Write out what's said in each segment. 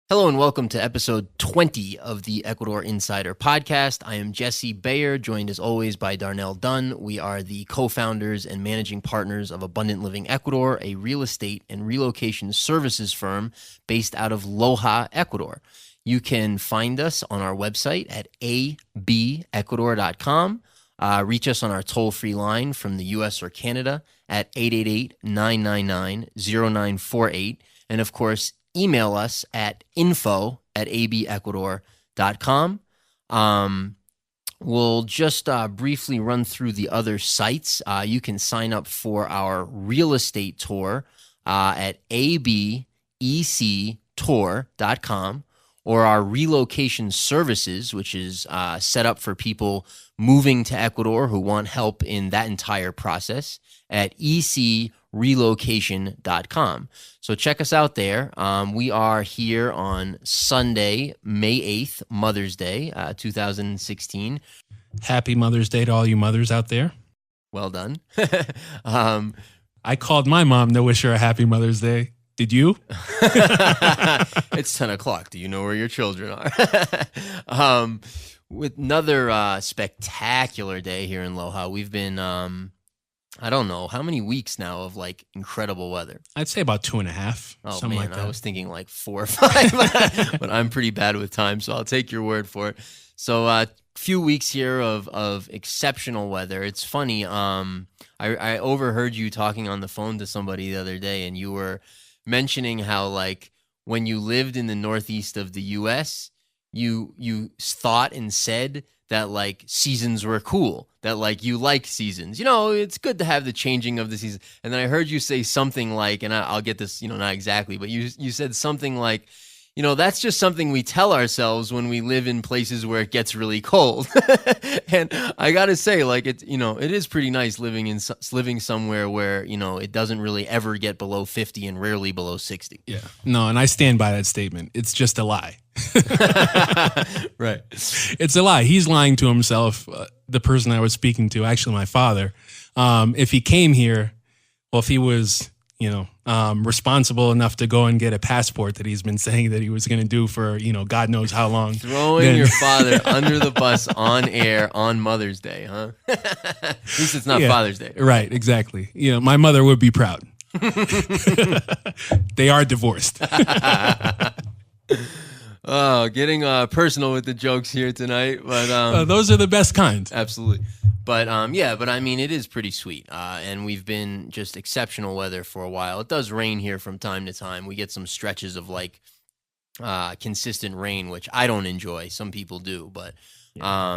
Hello and welcome to episode 20 of the Ecuador Insider podcast. I am Jesse Bayer, joined as always by Darnell Dunn. We are the co-founders and managing partners of Abundant Living Ecuador, a real estate and relocation services firm based out of Loja, Ecuador. You can find us on our website at abecuador.com. Reach us on our toll-free line from the U.S. or Canada at 888-999-0948. And of course, email us at info@abecuador.com. We'll just briefly run through the other sites. You can sign up for our real estate tour at abectour.com, or our relocation services, which is set up for people moving to Ecuador who want help in that entire process, at ecrelocation.com. So check us out there. We are here on Sunday, May 8th, Mother's Day, 2016. Happy Mother's Day to all you mothers out there. Well done. I called my mom to wish her a happy Mother's Day. Did you? It's 10 o'clock. Do you know where your children are? With another spectacular day here in Loja. We've been, I don't know, how many weeks now of like incredible weather? I'd say about 2.5. Oh something man, like that. I was thinking like 4 or 5, but I'm pretty bad with time, so I'll take your word for it. So few weeks here of exceptional weather. It's funny. I overheard you talking on the phone to somebody the other day, and you were mentioning how like when you lived in the northeast of the U.S., you thought and said that like seasons were cool, that like you like seasons. You know, it's good to have the changing of the season. And then I heard you say something like, and I'll get this, you know, not exactly, but you said something like, you know, that's just something we tell ourselves when we live in places where it gets really cold. And I got to say, like, it is pretty nice living somewhere where, you know, it doesn't really ever get below 50 and rarely below 60. Yeah. No, and I stand by that statement. It's just a lie. Right. It's a lie. He's lying to himself. The person I was speaking to, actually my father, if he came here, well, if he was, you know, responsible enough to go and get a passport that he's been saying that he was going to do for, you know, God knows how long. Throwing your father under the bus on air on Mother's Day, huh? At least it's not Father's Day. Right, exactly. You know, my mother would be proud. They are divorced. Oh, getting personal with the jokes here tonight, but those are the best kind. Absolutely. But but I mean, it is pretty sweet, and we've been just exceptional weather for a while. It does rain here from time to time. We get some stretches of like consistent rain, which I don't enjoy. Some people do, but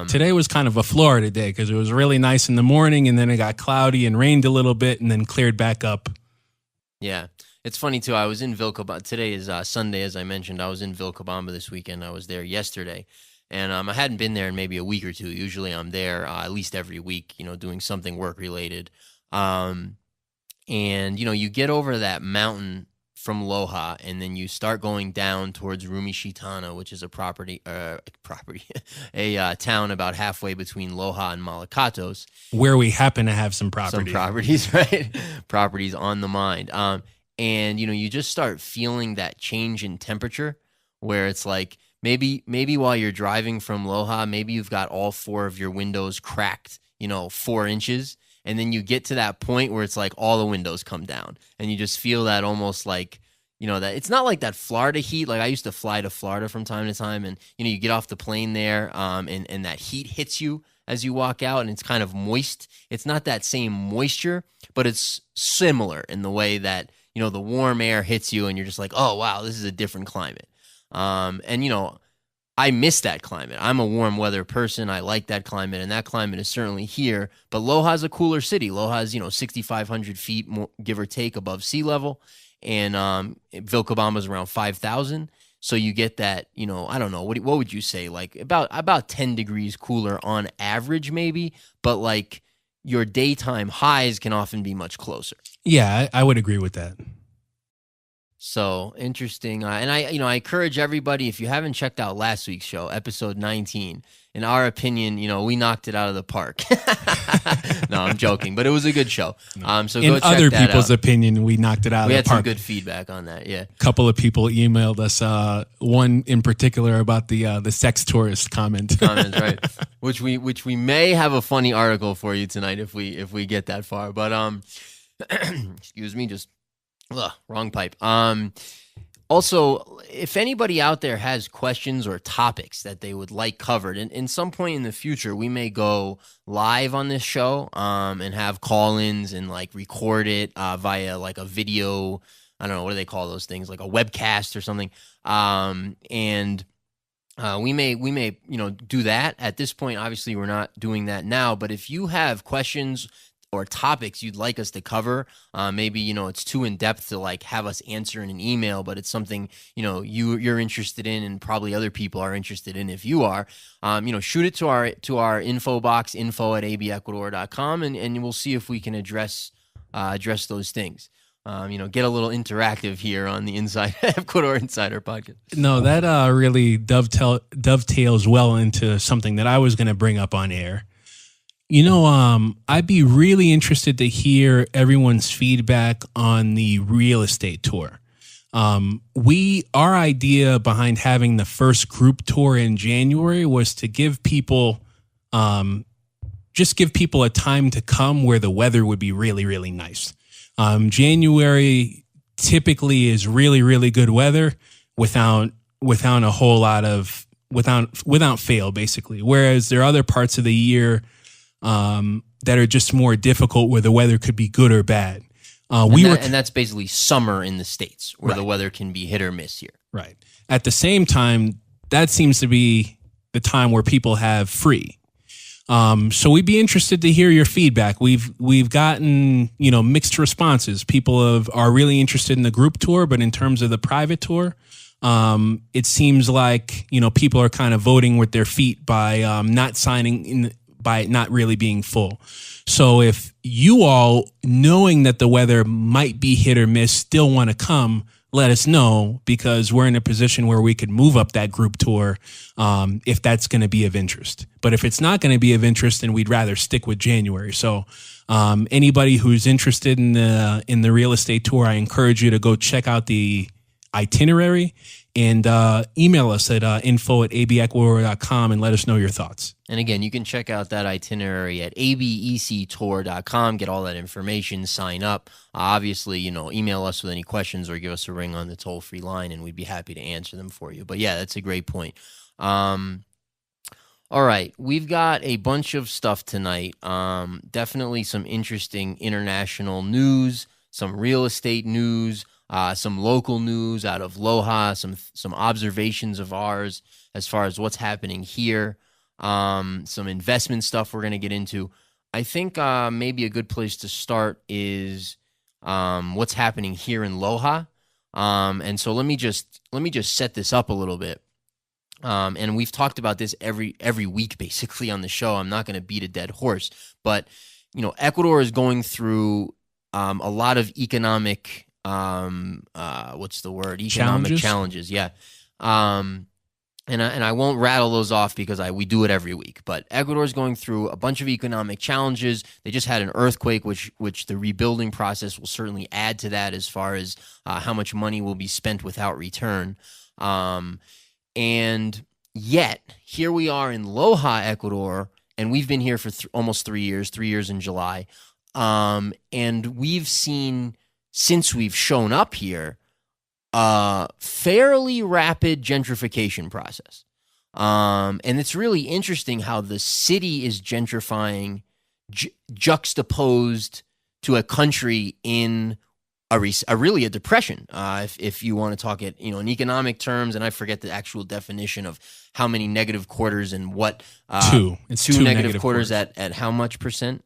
today was kind of a Florida day because it was really nice in the morning, and then it got cloudy and rained a little bit, and then cleared back up. Yeah. It's funny, too. I was in Vilcabamba. Today is Sunday, as I mentioned. I was in Vilcabamba this weekend. I was there yesterday. And I hadn't been there in maybe a week or two. Usually I'm there at least every week, you know, doing something work-related. And, you know, you get over that mountain from Loja, and then you start going down towards Rumishitana, which is a a town about halfway between Loja and Malacatos. Where we happen to have some property. Some properties, right? Properties on the mind. And, you know, you just start feeling that change in temperature where it's like maybe while you're driving from Loja, maybe you've got all 4 of your windows cracked, you know, 4 inches. And then you get to that point where it's like all the windows come down and you just feel that almost like, you know, that it's not like that Florida heat. Like I used to fly to Florida from time to time, and, you know, you get off the plane there and that heat hits you as you walk out, and it's kind of moist. It's not that same moisture, but it's similar in the way that, you know, the warm air hits you and you're just like, oh, wow, this is a different climate. And, you know, I miss that climate. I'm a warm weather person. I like that climate, and that climate is certainly here. But Loja's a cooler city. Loja's, you know, 6,500 feet, give or take, above sea level. And Vilcabamba's around 5,000. So you get that, you know, I don't know, what would you say? Like about 10 degrees cooler on average maybe, but like your daytime highs can often be much closer. Yeah, I would agree with that. So interesting. And I encourage everybody, if you haven't checked out last week's show, episode 19, in our opinion, we knocked it out of the park. No, I'm joking, but it was a good show. So in go check other that people's out. opinion, we knocked it out We of had the some park. good feedback on that. Yeah. A couple of people emailed us, one in particular about the sex tourist comment. Comments, right? Which we may have a funny article for you tonight if we get that far. But excuse me, just wrong pipe. Also, if anybody out there has questions or topics that they would like covered, and in some point in the future, we may go live on this show and have call-ins and like record it via like a video. I don't know, what do they call those things? Like a webcast or something. And we may do that. At this point, obviously, we're not doing that now. But if you have questions or topics you'd like us to cover, maybe it's too in depth to like have us answer in an email, but it's something you're interested in, and probably other people are interested in. If you are, shoot it to our info box, info@abecuador.com, and we'll see if we can address those things. Get a little interactive here on the Inside Ecuador Insider podcast. No, that really dovetails well into something that I was going to bring up on air. I'd be really interested to hear everyone's feedback on the real estate tour. Our idea behind having the first group tour in January was to give people, give people a time to come where the weather would be really, really nice. January typically is really, really good weather without a whole lot of, without fail, basically. Whereas there are other parts of the year that are just more difficult, where the weather could be good or bad. And that's basically summer in the States, where the weather can be hit or miss here. Right. At the same time, that seems to be the time where people have free. So we'd be interested to hear your feedback. We've gotten mixed responses. People are really interested in the group tour, but in terms of the private tour, it seems like people are kind of voting with their feet by not signing in, by it not really being full. So if you all, knowing that the weather might be hit or miss, still want to come, let us know, because we're in a position where we could move up that group tour if that's going to be of interest. But if it's not going to be of interest, then we'd rather stick with January. So anybody who's interested in the real estate tour, I encourage you to go check out the itinerary and email us at info@abecuador.com and let us know your thoughts. And again, you can check out that itinerary at abectour.com, get all that information, sign up. Obviously, email us with any questions or give us a ring on the toll-free line, and we'd be happy to answer them for you. But yeah, that's a great point. All right, we've got a bunch of stuff tonight. Definitely some interesting international news, some real estate news, some local news out of Loja, some observations of ours as far as what's happening here, some investment stuff we're going to get into. I think maybe a good place to start is what's happening here in Loja. And so let me just set this up a little bit. And we've talked about this every week basically on the show. I'm not going to beat a dead horse, but Ecuador is going through a lot of economic what's the word? Economic challenges. Yeah. And I won't rattle those off because we do it every week. But Ecuador is going through a bunch of economic challenges. They just had an earthquake, which the rebuilding process will certainly add to that as far as how much money will be spent without return. And yet, here we are in Loja, Ecuador, and we've been here for almost 3 years, 3 years in July. And we've seen, since we've shown up here, fairly rapid gentrification process. And it's really interesting how the city is gentrifying juxtaposed to a country in really a depression. If you want to talk it, in economic terms, and I forget the actual definition of how many negative quarters and what. Two. It's two negative quarters at how much percent?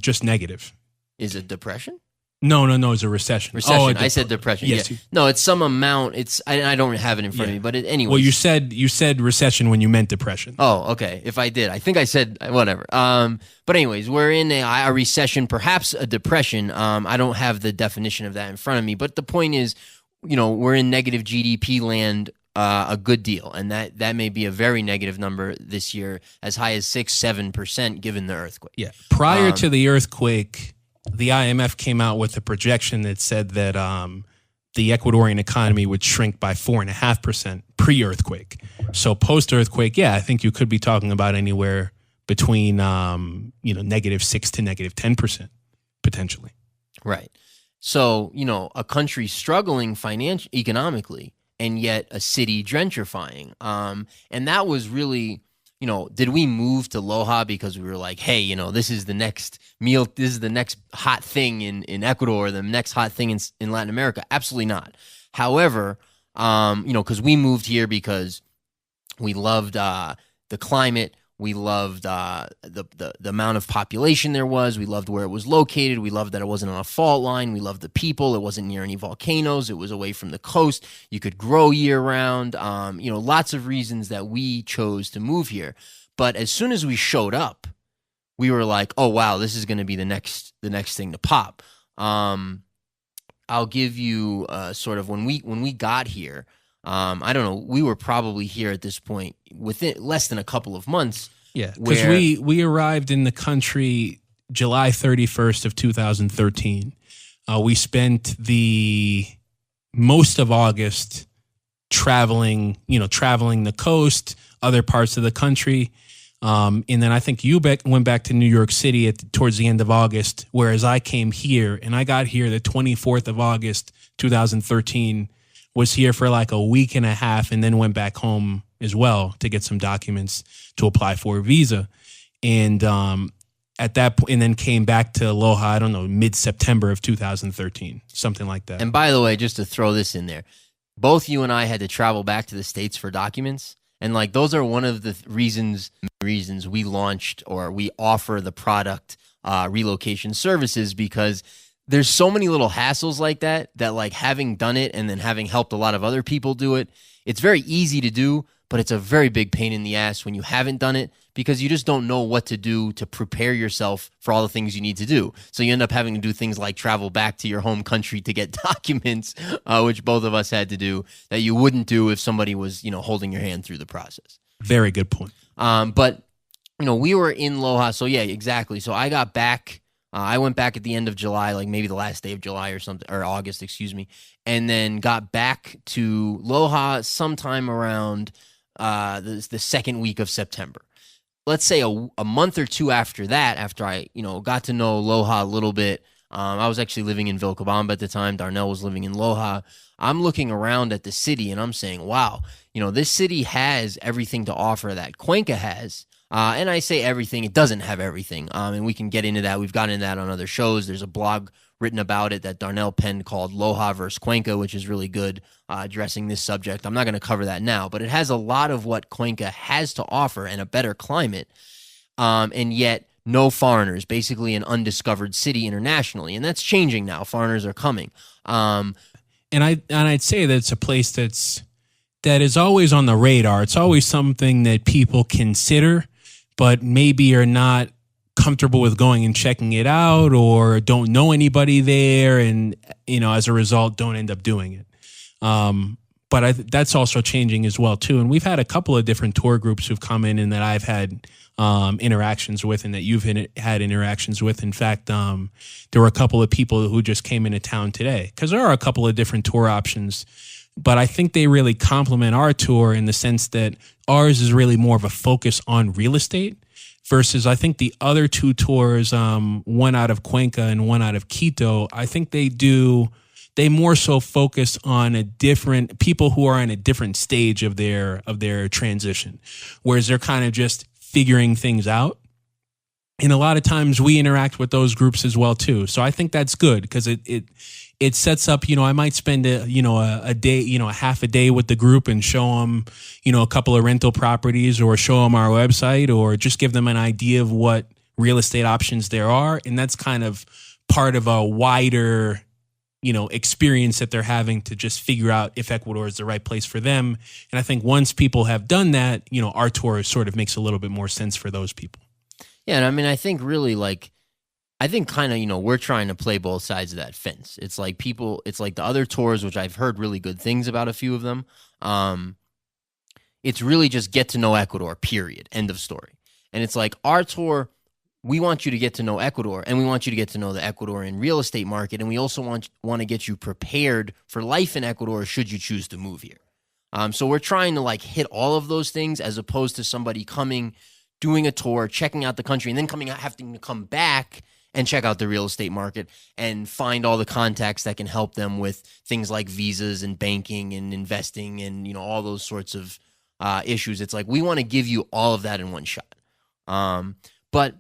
Just negative. Is it depression? No, it's a recession. Recession. I said depression. Yes. Yeah. No, it's some amount. I don't have it in front of me, but anyway. Well, you said recession when you meant depression. Oh, okay. If I did, I think I said whatever. But anyways, we're in a recession, perhaps a depression. I don't have the definition of that in front of me, but the point is, we're in negative GDP land a good deal, and that may be a very negative number this year, as high as 6-7% given the earthquake. Yeah. Prior to the earthquake, the IMF came out with a projection that said that the Ecuadorian economy would shrink by 4.5% pre-earthquake. So post-earthquake, yeah, I think you could be talking about anywhere between -6 to -10% potentially. Right. So, a country struggling economically, and yet a city gentrifying. And that was really, did we move to Loja because we were like, hey, this is the next meal, this is the next hot thing in Ecuador, the next hot thing in Latin America? Absolutely not. However, because we moved here because we loved the climate. We loved the amount of population there was. We loved where it was located. We loved that it wasn't on a fault line. We loved the people. It wasn't near any volcanoes. It was away from the coast. You could grow year round. Lots of reasons that we chose to move here. But as soon as we showed up, we were like, oh wow, this is going to be the next thing to pop. I'll give you sort of when we got here. I don't know. We were probably here at this point within less than a couple of months. Yeah, because we arrived in the country July 31st of 2013. We spent the most of August traveling the coast, other parts of the country. And then I think you went back to New York City towards the end of August, whereas I came here, and I got here the 24th of August, 2013, was here for like a week and a half, and then went back home as well to get some documents to apply for a visa. And at that point, and then came back to Loja, I don't know, mid-September of 2013, something like that. And by the way, just to throw this in there, both you and I had to travel back to the States for documents. And like those are one of the reasons we launched, or we offer the product relocation services, because there's so many little hassles like that like having done it and then having helped a lot of other people do it, it's very easy to do, but it's a very big pain in the ass when you haven't done it, because you just don't know what to do to prepare yourself for all the things you need to do. So you end up having to do things like travel back to your home country to get documents, which both of us had to do, that you wouldn't do if somebody was, holding your hand through the process. Very good point. But, we were in Loja. So yeah, exactly. So I got back. I went back at the end of July, like maybe the last day of July or something, or August, excuse me, and then got back to Loja sometime around the second week of September. Let's say a month or two after that, after I got to know Loja a little bit. I was actually living in Vilcabamba at the time. Darnell was living in Loja. I'm looking around at the city and I'm saying, wow, this city has everything to offer that Cuenca has. And I say everything, it doesn't have everything. And we can get into that. We've gotten into that on other shows. There's a blog written about it that Darnell penned called Loja versus Cuenca, which is really good, addressing this subject. I'm not going to cover that now, but it has a lot of what Cuenca has to offer and a better climate. And yet no foreigners, basically an undiscovered city internationally. And that's changing now. Foreigners are coming. And I'd say that it's a place that is always on the radar. It's always something that people consider, but maybe are not comfortable with going and checking it out, or don't know anybody there, and as a result don't end up doing it. But that's also changing as well too. And we've had a couple of different tour groups who've come in and that I've had interactions with, and that you've had interactions with. In fact, there were a couple of people who just came into town today, because there are a couple of different tour options. But I think they really complement our tour in the sense that ours is really more of a focus on real estate, versus I think the other two tours, one out of Cuenca and one out of Quito, I think they more so focus on people who are in a different stage of their transition, whereas they're kind of just figuring things out. And a lot of times we interact with those groups as well too. So I think that's good, because it sets up, I might spend a day, a half a day with the group and show them, a couple of rental properties, or show them our website, or just give them an idea of what real estate options there are. And that's kind of part of a wider, experience that they're having to just figure out if Ecuador is the right place for them. And I think once people have done that, our tour sort of makes a little bit more sense for those people. Yeah. And I mean, I think really like I think kind of, we're trying to play both sides of that fence. It's like it's like the other tours, which I've heard really good things about a few of them. It's really just get to know Ecuador, period. End of story. And it's like our tour, we want you to get to know Ecuador, and we want you to get to know the Ecuadorian real estate market, and we also want to get you prepared for life in Ecuador should you choose to move here. So we're trying to like hit all of those things as opposed to somebody coming, doing a tour, checking out the country, and then coming out having to come back and check out the real estate market and find all the contacts that can help them with things like visas and banking and investing and, all those sorts of issues. It's like we want to give you all of that in one shot. But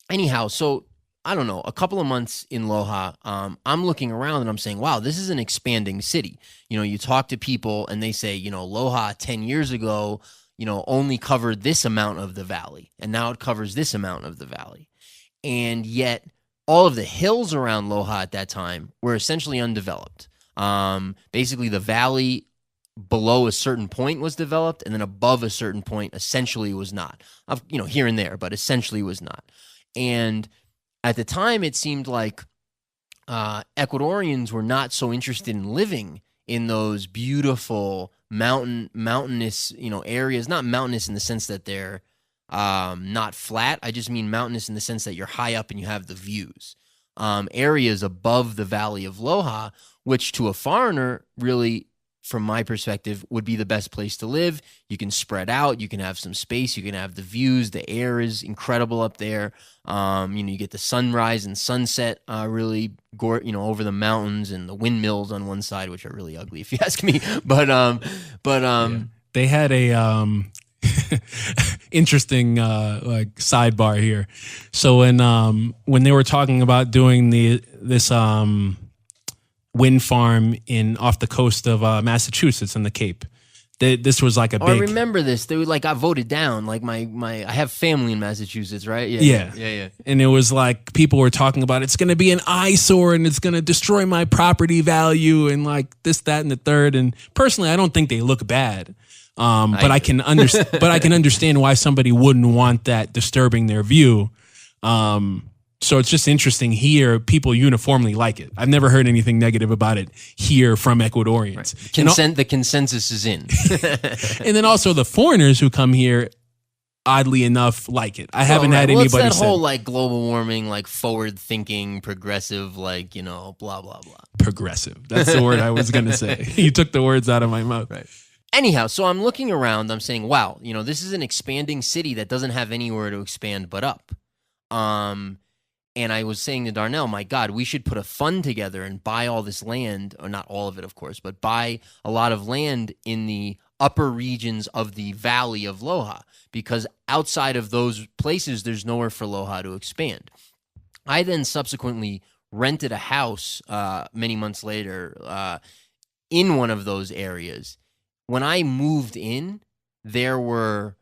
anyhow, so I don't know, a couple of months in Loja, I'm looking around and I'm saying, wow, this is an expanding city. You talk to people and they say, Loja 10 years ago, only covered this amount of the valley, and now it covers this amount of the valley. And yet all of the hills around Loja at that time were essentially undeveloped. Basically, the valley below a certain point was developed, and then above a certain point essentially was not. Here and there, but essentially was not. And at the time, it seemed like Ecuadorians were not so interested in living in those beautiful mountainous, areas. Not mountainous in the sense that they're not flat. I just mean mountainous in the sense that you're high up and you have the views. Areas above the valley of Loja, which to a foreigner really, from my perspective, would be the best place to live. You can spread out, you can have some space, you can have the views, the air is incredible up there. You get the sunrise and sunset really over the mountains, and the windmills on one side, which are really ugly if you ask me. But yeah. They had a interesting like sidebar here. So when they were talking about doing this wind farm off the coast of Massachusetts in the Cape, this was like a big. I remember this. They got voted down. Like I have family in Massachusetts, right? Yeah. And it was like people were talking about it's going to be an eyesore and it's going to destroy my property value and like this, that, and the third. And personally, I don't think they look bad. But I can understand why somebody wouldn't want that disturbing their view. So it's just interesting here. People uniformly like it. I've never heard anything negative about it here from Ecuadorians. Right. The consensus is in. And then also the foreigners who come here, oddly enough, like it. I haven't had anybody say. It's that whole like global warming, like forward thinking, progressive, like, blah, blah, blah. Progressive. That's the word I was going to say. You took the words out of my mouth. Right. Anyhow, so I'm looking around, I'm saying, wow, this is an expanding city that doesn't have anywhere to expand but up. And I was saying to Darnell, my God, we should put a fund together and buy all this land, or not all of it, of course, but buy a lot of land in the upper regions of the valley of Loja, because outside of those places, there's nowhere for Loja to expand. I then subsequently rented a house many months later in one of those areas. When I moved in, there were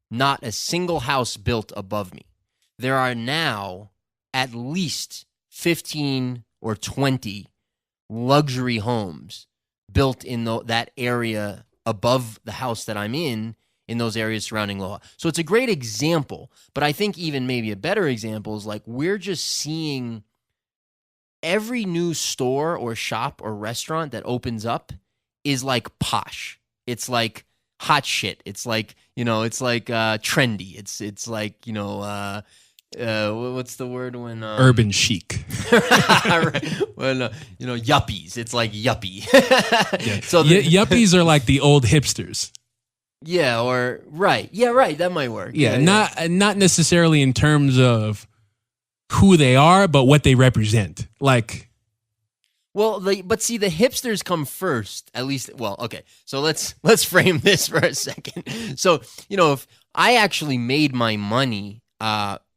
not a single house built above me. There are now at least 15 or 20 luxury homes built in that area above the house that I'm in those areas surrounding Loja. So it's a great example, but I think even maybe a better example is like we're just seeing every new store or shop or restaurant that opens up is like posh. It's like hot shit. It's like, it's like trendy. It's like, what's the word when urban chic. Right. When yuppies. It's like yuppie. Yeah. So yuppies are like the old hipsters. Yeah, or right. Yeah, right. That might work. Yeah, not necessarily in terms of who they are, but what they represent. Like, well, but see, the hipsters come first. At least, well, okay. So let's frame this for a second. So if I actually made my money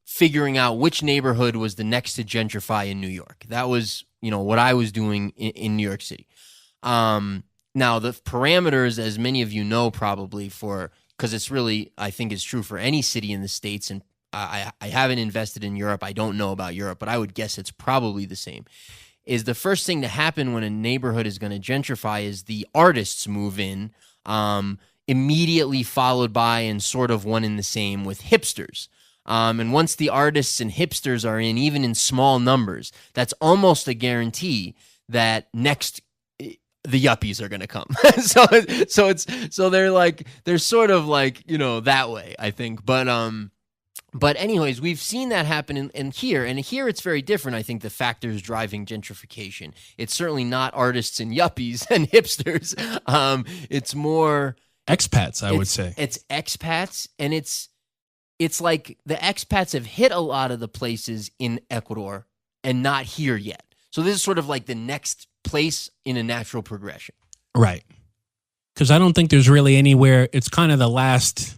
figuring out which neighborhood was the next to gentrify in New York, that was what I was doing in New York City. Now, the parameters, as many of you know probably, because it's really, I think it's true for any city in the States, and I haven't invested in Europe. I don't know about Europe, but I would guess it's probably the same, is the first thing to happen when a neighborhood is going to gentrify is the artists move in, immediately followed by and sort of one in the same with hipsters. And once the artists and hipsters are in, even in small numbers, that's almost a guarantee that next the yuppies are going to come. So they're sort of like, that way, I think. But anyways, we've seen that happen in here. And here it's very different, I think, the factors driving gentrification. It's certainly not artists and yuppies and hipsters. It's more expats, I would say. It's expats, and it's like the expats have hit a lot of the places in Ecuador and not here yet. So this is sort of like the next place in a natural progression. Right. Because I don't think there's really anywhere. It's kind of the last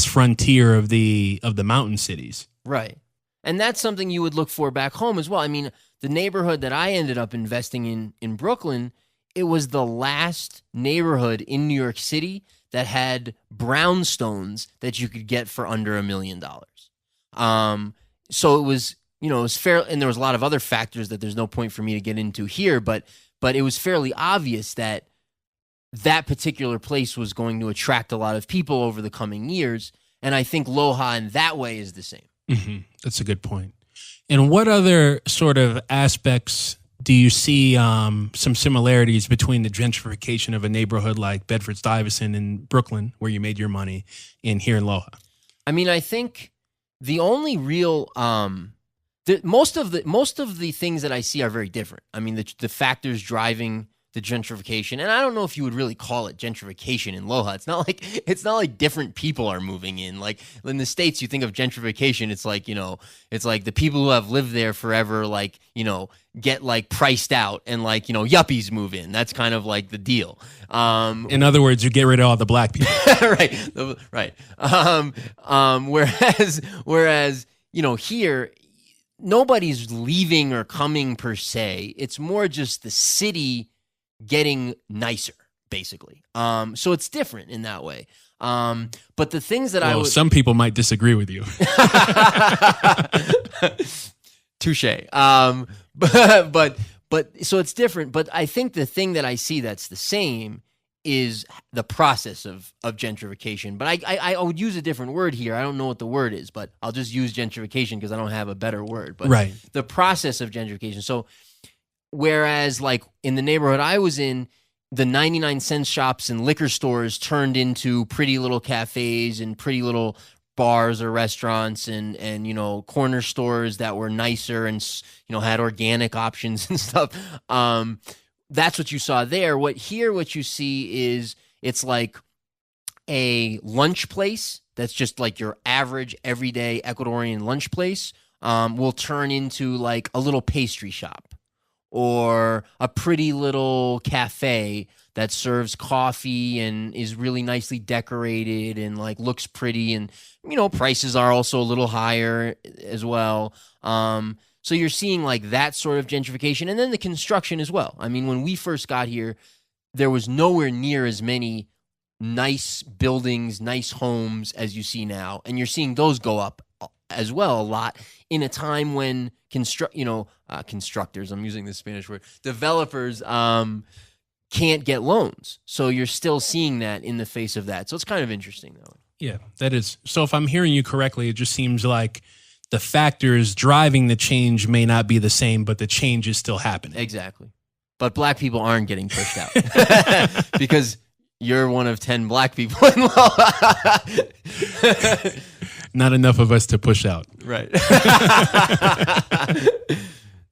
frontier of the mountain cities. Right. And that's something you would look for back home as well. I mean, the neighborhood that I ended up investing in Brooklyn, it was the last neighborhood in New York City that had brownstones that you could get for under $1 million. So it was, it was fair, and there was a lot of other factors that there's no point for me to get into here, but it was fairly obvious that particular place was going to attract a lot of people over the coming years, and I think Loja in that way is the same. Mm-hmm. That's a good point. And what other sort of aspects do you see some similarities between the gentrification of a neighborhood like Bedford-Stuyvesant in Brooklyn, where you made your money, and here in Loja? I mean, I think the only real most of the things that I see are very different. I mean, the factors driving the gentrification, and I don't know if you would really call it gentrification in Loja. It's not like different people are moving in. Like in the States, you think of gentrification, it's like, it's like the people who have lived there forever, like, get like priced out, and like, yuppies move in. That's kind of like the deal. In other words, you get rid of all the black people. Right. Whereas, here, nobody's leaving or coming per se. It's more just the city getting nicer, basically. So it's different in that way. But the things that some people might disagree with you. Touche. But so it's different. But I think the thing that I see that's the same is the process of gentrification. But I would use a different word here. I don't know what the word is, but I'll just use gentrification because I don't have a better word. But right. The process of gentrification. So whereas like in the neighborhood I was in, the 99-cent shops and liquor stores turned into pretty little cafes and pretty little bars or restaurants and corner stores that were nicer and had organic options and stuff. That's what you saw there. What you see is it's like a lunch place that's just like your average everyday Ecuadorian lunch place will turn into like a little pastry shop or a pretty little cafe that serves coffee and is really nicely decorated and like looks pretty, and prices are also a little higher as well. So you're seeing like that sort of gentrification, and then the construction as well. I mean, when we first got here, there was nowhere near as many nice buildings, nice homes as you see now, and you're seeing those go up as well a lot in a time when constructors, I'm using the Spanish word, developers can't get loans. So you're still seeing that in the face of that. So it's kind of interesting though. Yeah, that is. So if I'm hearing you correctly, it just seems like the factors driving the change may not be the same, but the change is still happening. Exactly. But black people aren't getting pushed out because you're one of 10 black people in Loja. Not enough of us to push out. Right.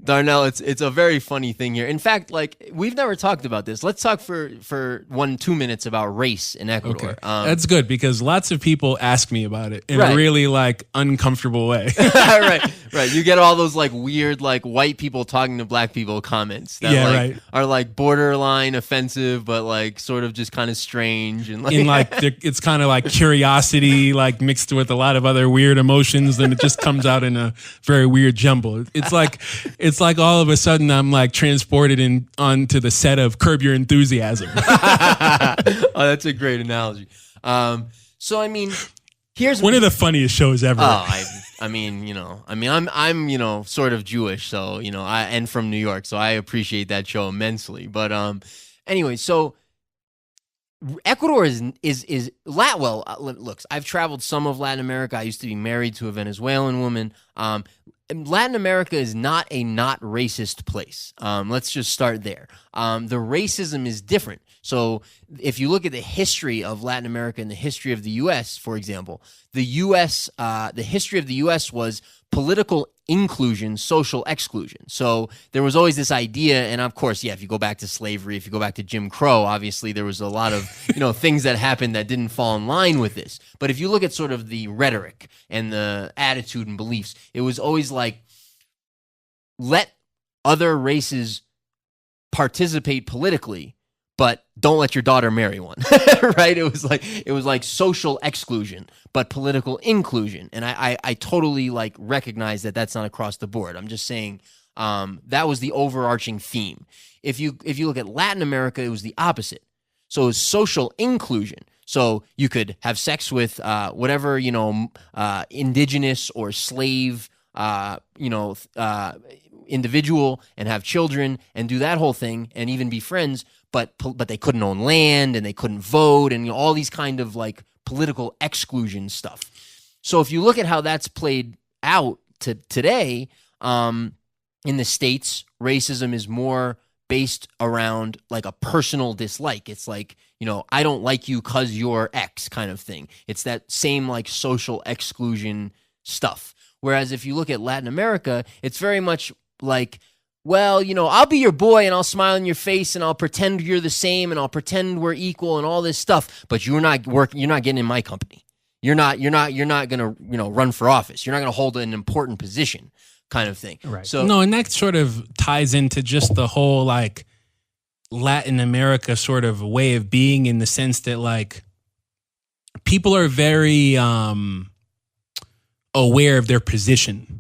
Darnell, it's a very funny thing here. In fact, like we've never talked about this. Let's talk for 1-2 minutes about race in Ecuador. Okay. That's good because lots of people ask me about it in a really like uncomfortable way. Right. You get all those like weird like white people talking to black people comments that are like borderline offensive, but like sort of just kind of strange and like it's kind of like curiosity like mixed with a lot of other weird emotions, and it just comes out in a very weird jumble. It's like all of a sudden I'm like transported onto the set of Curb Your Enthusiasm. Oh, that's a great analogy. So I mean, here's one of the funniest shows ever. Oh, I'm sort of Jewish, so and from New York, so I appreciate that show immensely. But anyway, so Ecuador is well. Look, I've traveled some of Latin America. I used to be married to a Venezuelan woman. Latin America is not a not racist place. Let's just start there. The racism is different. So if you look at the history of Latin America and the history of the U.S., for example, the history of the U.S. was political inclusion, social exclusion. So there was always this idea, and of course, if you go back to slavery, if you go back to Jim Crow, obviously there was a lot of things that happened that didn't fall in line with this. But if you look at sort of the rhetoric and the attitude and beliefs, it was always like, let other races participate politically, but don't let your daughter marry one, right? It was like social exclusion, but political inclusion. And I totally like recognize that that's not across the board. I'm just saying that was the overarching theme. If you look at Latin America, it was the opposite. So it was social inclusion. So you could have sex with whatever, indigenous or slave, individual and have children and do that whole thing and even be friends. But they couldn't own land and they couldn't vote and all these kind of like political exclusion stuff. So if you look at how that's played out to today, in the States, racism is more based around like a personal dislike. It's like, I don't like you because you're X kind of thing. It's that same like social exclusion stuff. Whereas if you look at Latin America, it's very much like, well, I'll be your boy and I'll smile in your face and I'll pretend you're the same and I'll pretend we're equal and all this stuff, but you're not getting in my company. You're not going to, run for office. You're not going to hold an important position kind of thing. Right. So no, and that sort of ties into just the whole like Latin America sort of way of being, in the sense that like people are very aware of their position.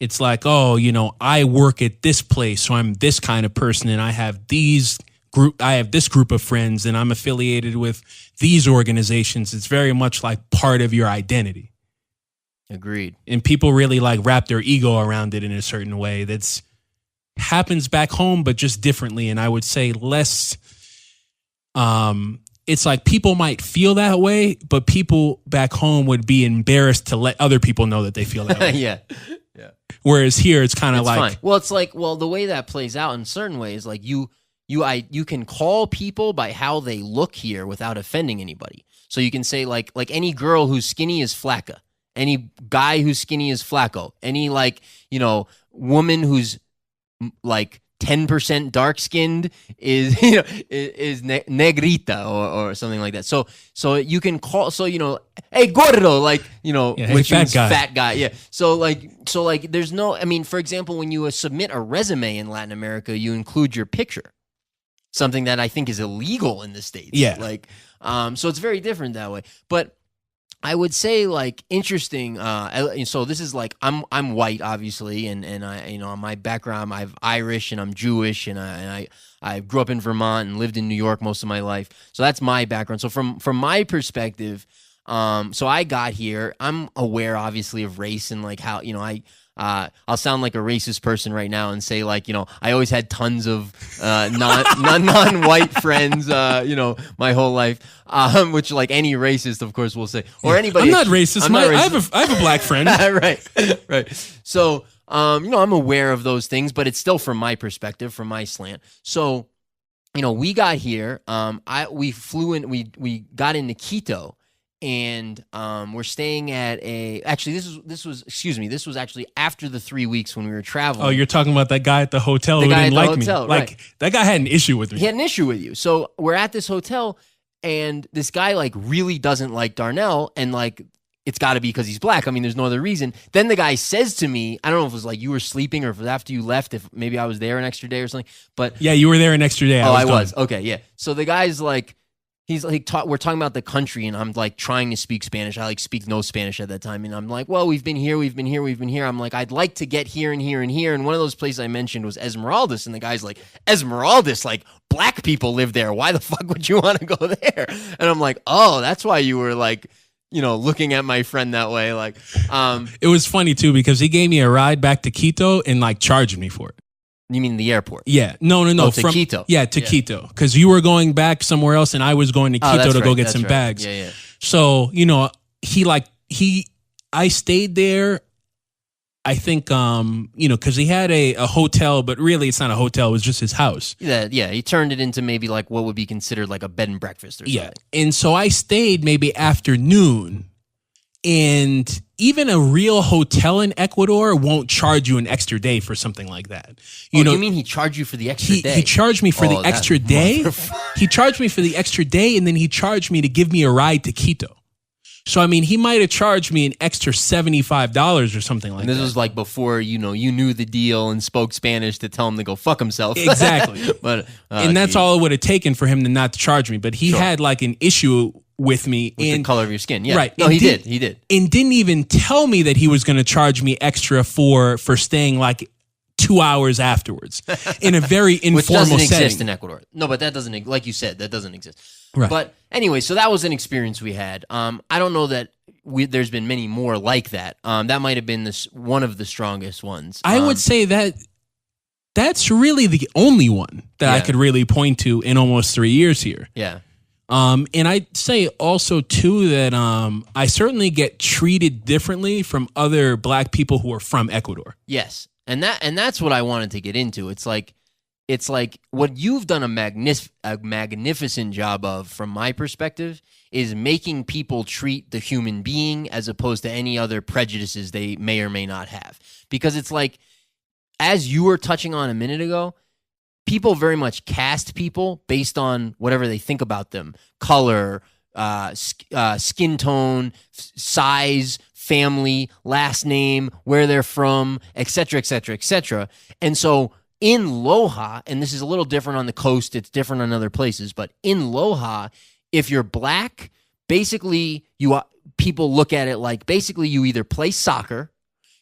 It's like, oh, I work at this place, so I'm this kind of person, and I have this group of friends, and I'm affiliated with these organizations. It's very much like part of your identity. Agreed. And people really like wrap their ego around it in a certain way that's happens back home, but just differently. And I would say less, it's like people might feel that way, but people back home would be embarrassed to let other people know that they feel that way. Yeah. Whereas here, it's kind of like, fine. Well, it's like, the way that plays out in certain ways, like you can call people by how they look here without offending anybody. So you can say like any girl who's skinny is flaca, any guy who's skinny is flaco, any woman who's like 10% dark skinned is negrita or something like that. So you can call, hey gordo, like which means fat guy. Yeah. So like there's no, for example, when you submit a resume in Latin America, you include your picture, something that I think is illegal in the States. Yeah. Like so it's very different that way. But I would say like interesting. So this is like I'm white, obviously, and I my background, I'm Irish and I'm Jewish, and I grew up in Vermont and lived in New York most of my life. So that's my background. So from my perspective, so I got here. I'm aware, obviously, of race and like how I'll sound like a racist person right now and say like I always had tons of non-white friends my whole life, which like any racist of course will say, or anybody. I'm not racist. I have a black friend. right. So I'm aware of those things, but it's still from my perspective, from my slant. So we got here. We flew in. We got into Quito. And we're staying at this was actually after the 3 weeks when we were traveling. Oh, you're talking about that guy at the hotel who didn't like me. Like that guy had an issue with me. He had an issue with you. So we're at this hotel and this guy like really doesn't like Darnell, and like it's got to be because he's black. There's no other reason. Then the guy says to me, I don't know if it was like you were sleeping or if it was after you left, if maybe I was there an extra day or something. But yeah, you were there an extra day. I was. Okay, yeah. So the guy's like, he's like, we're talking about the country, and I'm like trying to speak Spanish. I like speak no Spanish at that time, and I'm like, well, we've been here. I'm like, I'd like to get here and here and here. And one of those places I mentioned was Esmeraldas, and the guy's like, Esmeraldas, like black people live there. Why the fuck would you want to go there? And I'm like, oh, that's why you were like, looking at my friend that way. Like, it was funny too because he gave me a ride back to Quito and like charged me for it. You mean the airport? Yeah. No. Oh, to Quito. Yeah, to Quito. Because you were going back somewhere else and I was going to Quito to go get some bags. Yeah. So, I stayed there, I think, because he had a hotel, but really it's not a hotel. It was just his house. Yeah. He turned it into maybe like what would be considered like a bed and breakfast or something. Yeah. And so I stayed maybe afternoon. And even a real hotel in Ecuador won't charge you an extra day for something like that. You mean he charged you for the extra day? He charged me for the extra day. He charged me for the extra day, and then he charged me to give me a ride to Quito. So, I mean, he might have charged me an extra $75 or something like that. And this was like before, you knew the deal and spoke Spanish to tell him to go fuck himself. Exactly. And that's all it would have taken for him to not charge me. But he had like an issue with me with the color of your skin. Yeah. Right. No, he did. And didn't even tell me that he was going to charge me extra for staying like 2 hours afterwards in a very informal Which doesn't setting. exist in Ecuador. No, but that doesn't, like you said, that doesn't exist. Right. But anyway, so that was an experience we had. I don't know that there's been many more like that. That might have been one of the strongest ones. I would say that's really the only one that I could really point to in almost 3 years here. Yeah. And I'd say also too that I certainly get treated differently from other black people who are from Ecuador. Yes. And that's what I wanted to get into. It's like what you've done a magnificent job of, from my perspective, is making people treat the human being as opposed to any other prejudices they may or may not have. Because it's like, as you were touching on a minute ago, people very much cast people based on whatever they think about them: color, skin tone, size, family, last name, where they're from, etc., etc., etc. And so in Loja, and this is a little different on the coast, it's different on other places, but in Loja, if you're black, basically people look at it like basically you either play soccer,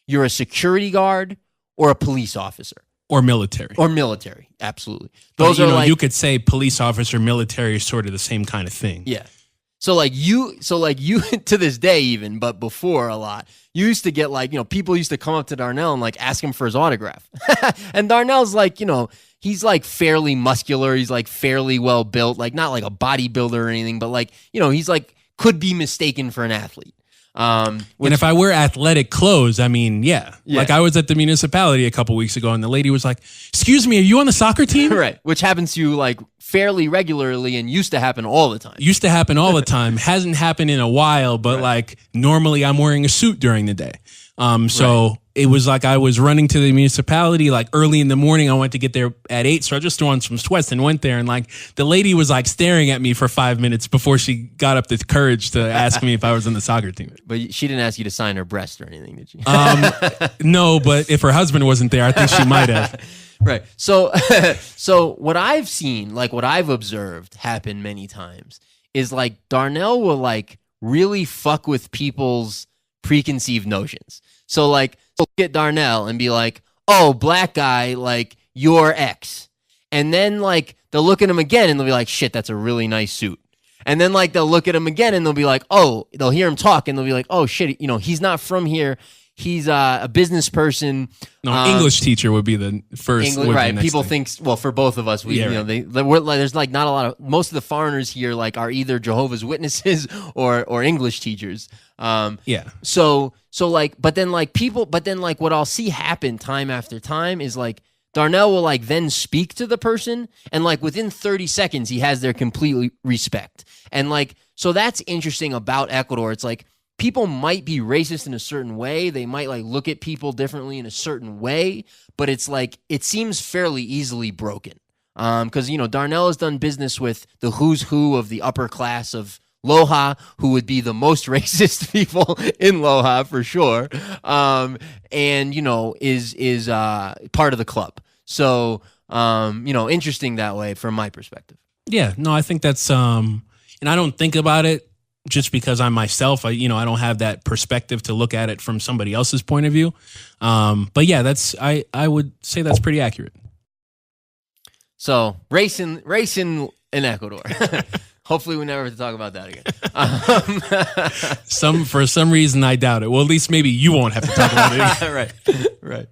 you're a security guard, or a police officer. Or military. Absolutely. Those are you could say police officer, military is sort of the same kind of thing. Yeah. So like you to this day even, but before a lot, you used to get like, people used to come up to Darnell and like ask him for his autograph. And Darnell's like, he's like fairly muscular, he's like fairly well built, like not like a bodybuilder or anything, but like, he's like could be mistaken for an athlete. And if I wear athletic clothes, I mean, yeah. Like I was at the municipality a couple weeks ago and the lady was like, "Excuse me, are you on the soccer team?" Right. Which happens to you like fairly regularly and used to happen all the time. Hasn't happened in a while, but like normally I'm wearing a suit during the day. It was like I was running to the municipality like early in the morning. I went to get there at 8, so I just threw on some sweats and went there. And like the lady was like staring at me for 5 minutes before she got up the courage to ask me if I was on the soccer team. But she didn't ask you to sign her breast or anything, did she? No, but if her husband wasn't there, I think she might have. Right. So what I've seen, like what I've observed happen many times, is like Darnell will like really fuck with people's preconceived notions. So like, look at Darnell and be like, "Oh, black guy, like you're X," and then like they'll look at him again and they'll be like, "Shit, that's a really nice suit." And then like they'll look at him again and they'll be like, "Oh," they'll hear him talk and they'll be like, "Oh shit, he's not from here. He's a business person." No, English teacher would be the first. Right. People think, well, for both of us, there's like not a lot of, most of the foreigners here like are either Jehovah's Witnesses or English teachers. So like, but then what I'll see happen time after time is like Darnell will like then speak to the person and like within 30 seconds he has their complete respect. And like, so that's interesting about Ecuador. It's like, people might be racist in a certain way. They might like look at people differently in a certain way, but it's like, it seems fairly easily broken. Because, Darnell has done business with the who's who of the upper class of Loja, who would be the most racist people in Loja for sure. And, is part of the club. So, interesting that way from my perspective. Yeah, no, I think that's, and I don't think about it just because I'm myself. I don't have that perspective to look at it from somebody else's point of view. But yeah, I would say that's pretty accurate. So racing in Ecuador. Hopefully we never have to talk about that again. For some reason, I doubt it. Well, at least maybe you won't have to talk about it again. Right.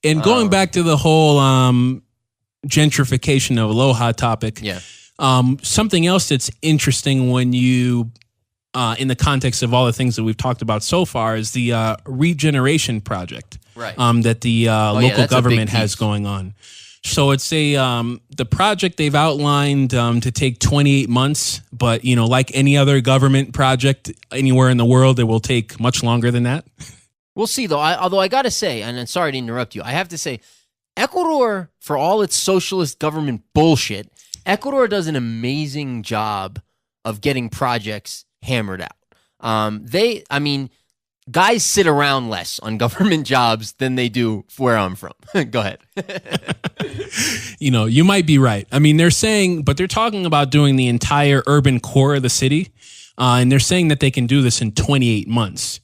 And going back to the whole gentrification of Loja topic, Yeah. Something else that's interesting when you, in the context of all the things that we've talked about so far, is the regeneration project, Right. that the local that's a big government has piece. going on. So it's the project they've outlined to take 28 months, but like any other government project anywhere in the world, it will take much longer than that. We'll see, though. Although I got to say, and I'm sorry to interrupt you, I have to say, Ecuador, for all its socialist government bullshit, Ecuador does an amazing job of getting projects hammered out. Guys sit around less on government jobs than they do where I'm from. Go ahead. You might be right. I mean, they're talking about doing the entire urban core of the city, and they're saying that they can do this in 28 months.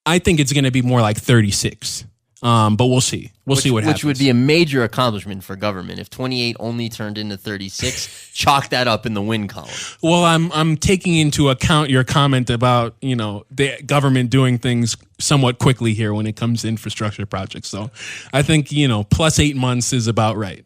I think it's going to be more like 36. But we'll see. We'll see what happens. Which would be a major accomplishment for government. If 28 only turned into 36, chalk that up in the win column. Well, I'm taking into account your comment about, the government doing things somewhat quickly here when it comes to infrastructure projects. So I think, plus 8 months is about right.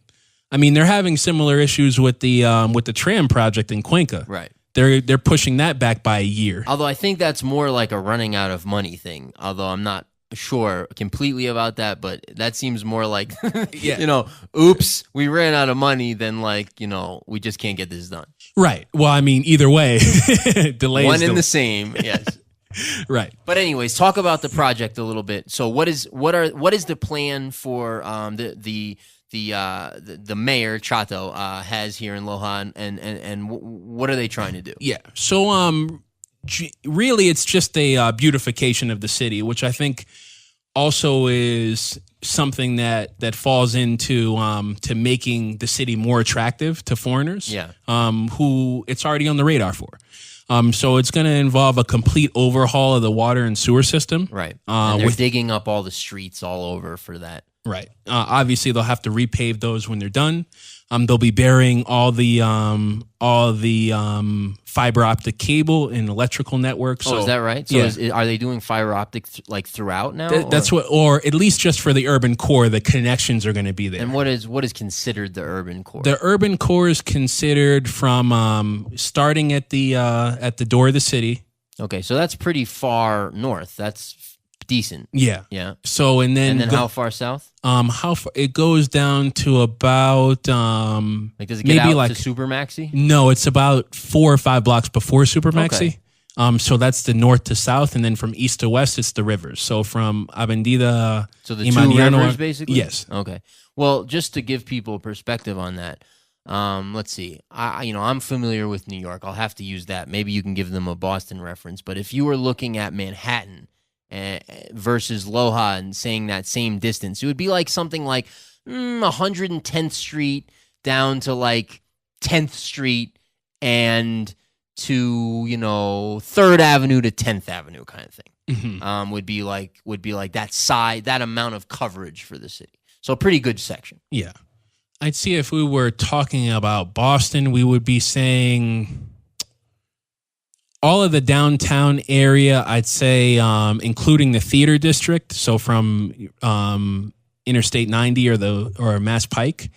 I mean, they're having similar issues with the tram project in Cuenca. Right. They're pushing that back by a year. Although I think that's more like a running out of money thing. Although I'm not sure completely about that, but that seems more like, oops, we ran out of money than like, we just can't get this done. Right. Well, I mean, either way, delays. One in the same, yes. Right. But anyways, talk about the project a little bit. So what is the plan for the mayor Chato has here in Loja, and what are they trying to do? Yeah. So really, it's just a beautification of the city, which I think also is something that falls into to making the city more attractive to foreigners. Yeah. Who it's already on the radar for. So it's going to involve a complete overhaul of the water and sewer system. Right. And they're digging up all the streets all over for that. Right. Obviously, they'll have to repave those when they're done. They'll be burying all the fiber optic cable and electrical networks. Oh, so, is that right? So yeah. Are they doing fiber optic throughout now? That's what, or at least just for the urban core, the connections are going to be there. And what is considered the urban core? The urban core is considered from starting at the door of the city. Okay, so that's pretty far north. That's decent. Yeah. Yeah. So and then how far south? How far it goes down to about does it get out to Supermaxi? No, it's about 4 or 5 blocks before Supermaxi. Okay. So that's the north to south, and then from east to west, it's the rivers. So from Avenida, so the two rivers, basically. Yes. Okay. Well, just to give people perspective on that, let's see. I'm familiar with New York. I'll have to use that. Maybe you can give them a Boston reference. But if you were looking at Manhattan versus Loja and saying that same distance, it would be like something like 110th Street down to like 10th Street and to 3rd Avenue to 10th Avenue kind of thing. Mm-hmm. Would be like that amount of coverage for the city. So a pretty good section. Yeah. I'd see if we were talking about Boston, we would be saying all of the downtown area, I'd say, including the theater district. So from Interstate 90 or Mass Pike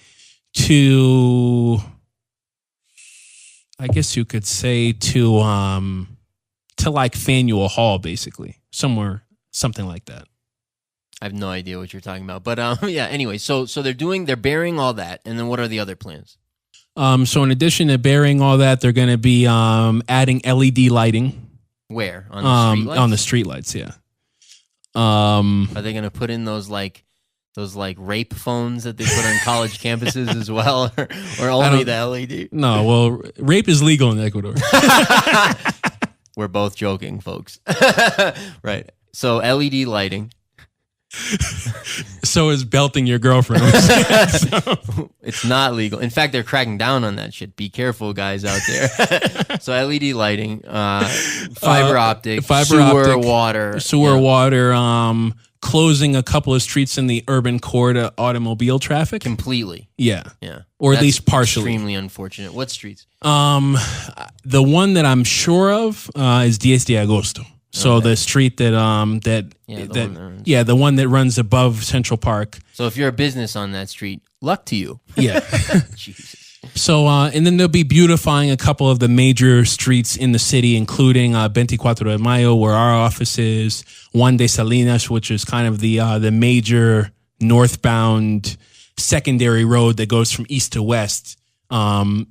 to, I guess you could say to like Faneuil Hall, basically, something like that. I have no idea what you're talking about, but yeah. Anyway, so they're burying all that, and then what are the other plans? So in addition to burying all that, they're going to be adding LED lighting. Where on the streetlights? On the streetlights, yeah. Are they going to put in those rape phones that they put on college campuses as well, or only the LED? No, well, rape is legal in Ecuador. We're both joking, folks. Right. So LED lighting. So is belting your girlfriend. It's not legal. In fact, they're cracking down on that shit. Be careful, guys out there. So LED lighting, fiber optic, sewer water, closing a couple of streets in the urban core to automobile traffic completely. Yeah, yeah, or at least partially. Extremely unfortunate. What streets? The one that I'm sure of is 10 de Agosto. So Okay. the street that the one that runs above Central Park. So if you're a business on that street, luck to you. Yeah. Jesus. So, and then they'll be beautifying a couple of the major streets in the city, including 24 de Mayo, where our office is, Juan de Salinas, which is kind of the major northbound secondary road that goes from east to west, from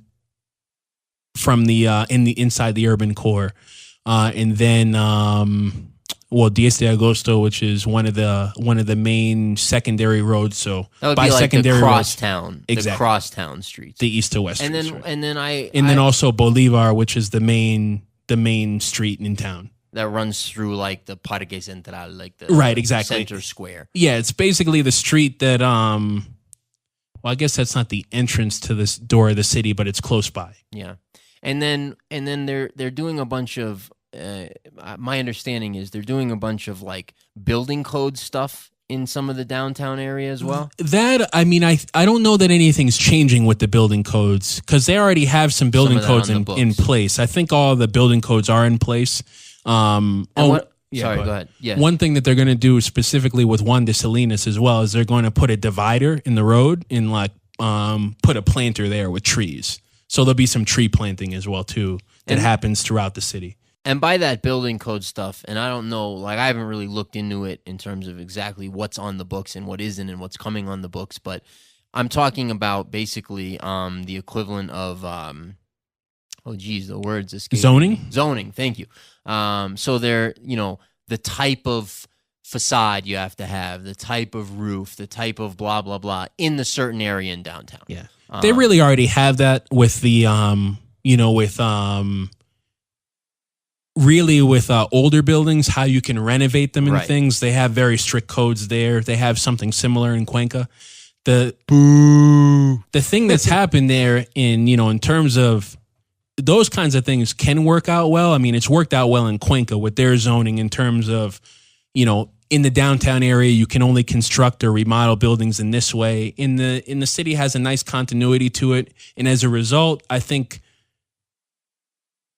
inside the urban core, and then 10 de Agosto, which is one of the main secondary roads. So That would by be like secondary the roads, crosstown, Exactly. the crosstown streets. the east to west and streets, then right. and then Also Bolivar, which is the main street in town. that runs through like the Parque Central, like the Right, exactly. center square. Yeah, it's basically the street that well, I guess that's not the entrance to this door of the city, but it's close by. Yeah, and then they're doing a bunch of. My understanding is they're doing a bunch of like building code stuff in some of the downtown area as well. That, I mean, I don't know that anything's changing with the building codes because they already have some building of that codes on the in books. place. I think all the building codes are in place. Sorry, go ahead. Yeah. One thing that they're going to do specifically with Juan de Salinas as well is they're going to put a divider in the road and like put a planter there with trees. So there'll be some tree planting as well too that happens throughout the city. And by that building code stuff, and I don't know, like I haven't really looked into it in terms of exactly what's on the books and what isn't and what's coming on the books, but I'm talking about basically the equivalent of the words escape. Zoning, thank you. So they're, the type of facade you have to have, the type of roof, the type of blah blah blah in the certain area in downtown. Yeah. They really already have that with the really with older buildings, how you can renovate them and Right. things. They have very strict codes there. They have something similar in Cuenca. The thing that's happened there in terms of those kinds of things can work out well. I mean, it's worked out well in Cuenca with their zoning in terms of, in the downtown area, you can only construct or remodel buildings in this way. In the city has a nice continuity to it. And as a result, I think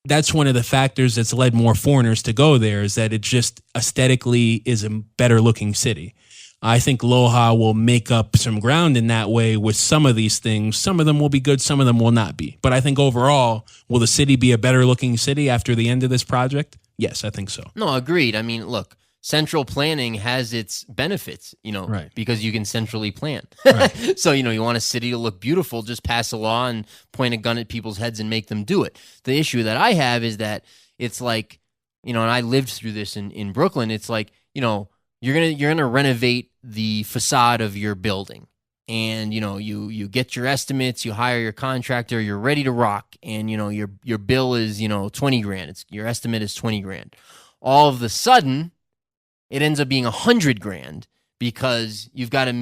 that's one of the factors that's led more foreigners to go there is that it just aesthetically is a better looking city. I think Loja will make up some ground in that way with some of these things. Some of them will be good, some of them will not be. But I think overall, will the city be a better looking city after the end of this project? Yes, I think so. No, agreed. I mean, look, central planning has its benefits, Right. because you can centrally plan. Right. So, you want a city to look beautiful, just pass a law and point a gun at people's heads and make them do it. The issue that I have is that it's like, and I lived through this in Brooklyn. It's like, you're gonna renovate the facade of your building. And, you get your estimates, you hire your contractor, you're ready to rock. And, your bill is, 20 grand. Your estimate is 20 grand. All of a sudden, it ends up being 100 grand because you've got to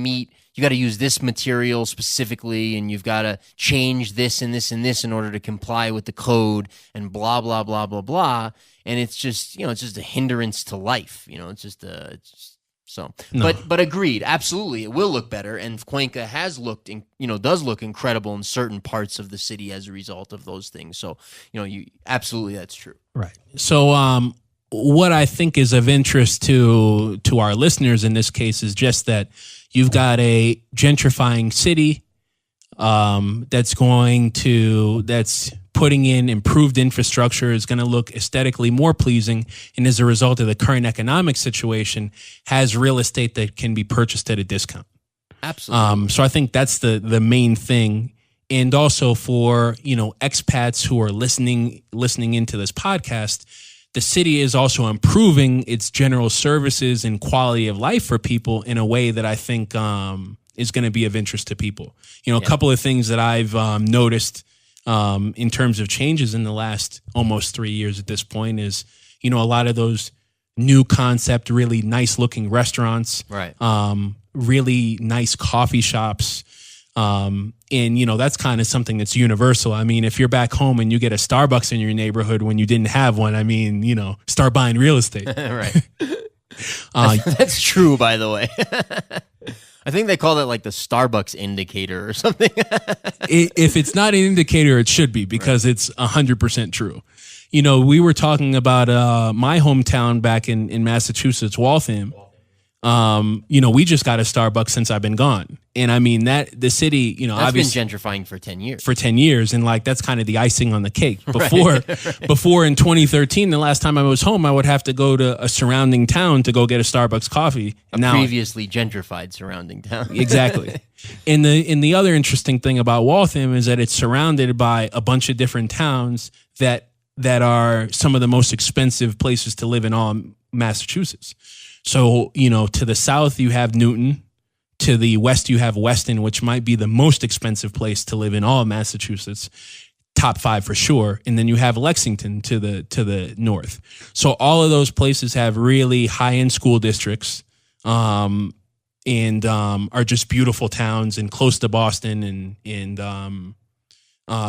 use this material specifically, and you've got to change this and this and this in order to comply with the code and blah, blah, blah, blah, blah. And it's just, it's just a hindrance to life. So, No. but agreed. Absolutely. It will look better. And Cuenca has looked, does look incredible in certain parts of the city as a result of those things. So, absolutely, that's true. Right. So, what I think is of interest to our listeners in this case is just that you've got a gentrifying city that's putting in improved infrastructure, is going to look aesthetically more pleasing, and as a result of the current economic situation, has real estate that can be purchased at a discount. Absolutely. So I think that's the main thing. And also for, expats who are listening into this podcast, the city is also improving its general services and quality of life for people in a way that I think is going to be of interest to people. A couple of things that I've noticed in terms of changes in the last almost 3 years at this point is, a lot of those new concept, really nice looking restaurants, Right. Really nice coffee shops. And that's kind of something that's universal. I mean, if you're back home and you get a Starbucks in your neighborhood when you didn't have one, I mean, start buying real estate. Right. That's true, by the way. I think they call that like the Starbucks indicator or something. If it's not an indicator, it should be, because it's 100% true. You know, we were talking about my hometown back in Massachusetts, Waltham. You know, we just got a Starbucks since I've been gone. And I mean, that the city, you know, That's been obviously gentrifying for 10 years. For 10 years. And like, that's kind of the icing on the cake. Before in 2013, the last time I was home, I would have to go to a surrounding town to go get a Starbucks coffee. Previously gentrified surrounding town. Exactly. And the other interesting thing about Waltham is that it's surrounded by a bunch of different towns that are some of the most expensive places to live in all Massachusetts. So, you know, to the south, you have Newton. To the west, you have Weston, which might be the most expensive place to live in all of Massachusetts. Top 5 for sure. And then you have Lexington to the north. So all of those places have really high-end school districts, and are just beautiful towns and close to Boston and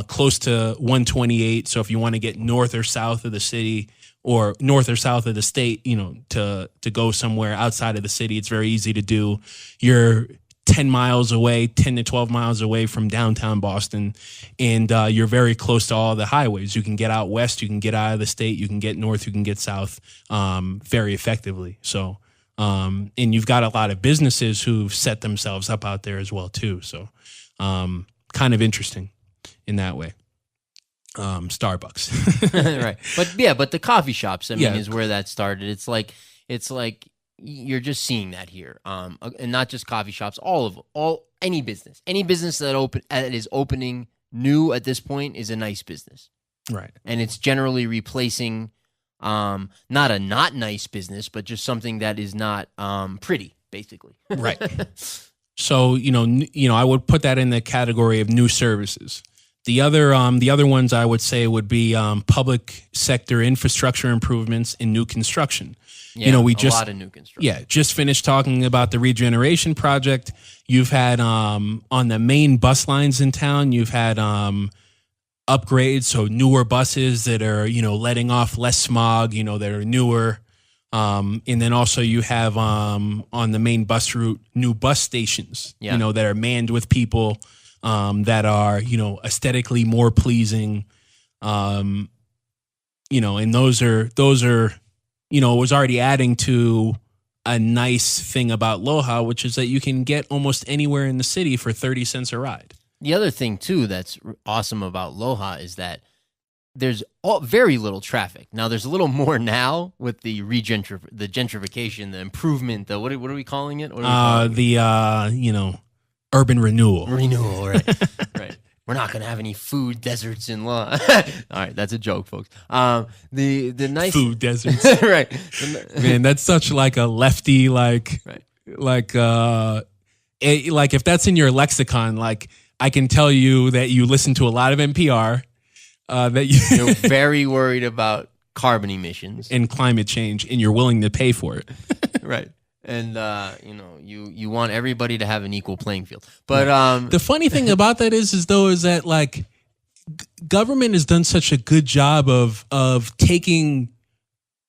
close to 128. So if you want to get north or south of the city, or north or south of the state, you know, to go somewhere outside of the city, it's very easy to do. You're 10 to 12 miles away from downtown Boston, and you're very close to all the highways. You can get out west, you can get out of the state, you can get north, you can get south very effectively. So, and you've got a lot of businesses who've set themselves up out there as well too. So kind of interesting in that way. Starbucks. Right. But the coffee shops, I mean, is where that started. It's like you're just seeing that here. And not just coffee shops, any business that is opening new at this point is a nice business. Right. And it's generally replacing not a not nice business, but just something that is not pretty, basically. Right. So, you know, I would put that in the category of new services. The other ones I would say would be public sector infrastructure improvements and new construction. Yeah, you know, a lot of new construction. Yeah, just finished talking about the regeneration project. You've had on the main bus lines in town, you've had upgrades, so newer buses that are, you know, letting off less smog, you know, that are newer. And then also you have on the main bus route, new bus stations, you know, that are manned with people. That are, you know, aesthetically more pleasing, you know, and those are, you know, it was already adding to a nice thing about Loja, which is that you can get almost anywhere in the city for 30 cents a ride. The other thing too that's awesome about Loja is that there's very little traffic. Now there's a little more now with the gentrification, the improvement, what are we calling it? You know, urban renewal. Renewal, right. Right. We're not going to have any food deserts in Loja. All right, that's a joke, folks. The nice food deserts. Right. Man, that's such like a lefty like if that's in your lexicon, like I can tell you that you listen to a lot of NPR, that you're very worried about carbon emissions and climate change, and you're willing to pay for it. Right. And, you know, you want everybody to have an equal playing field. But the funny thing about that is that like government has done such a good job of taking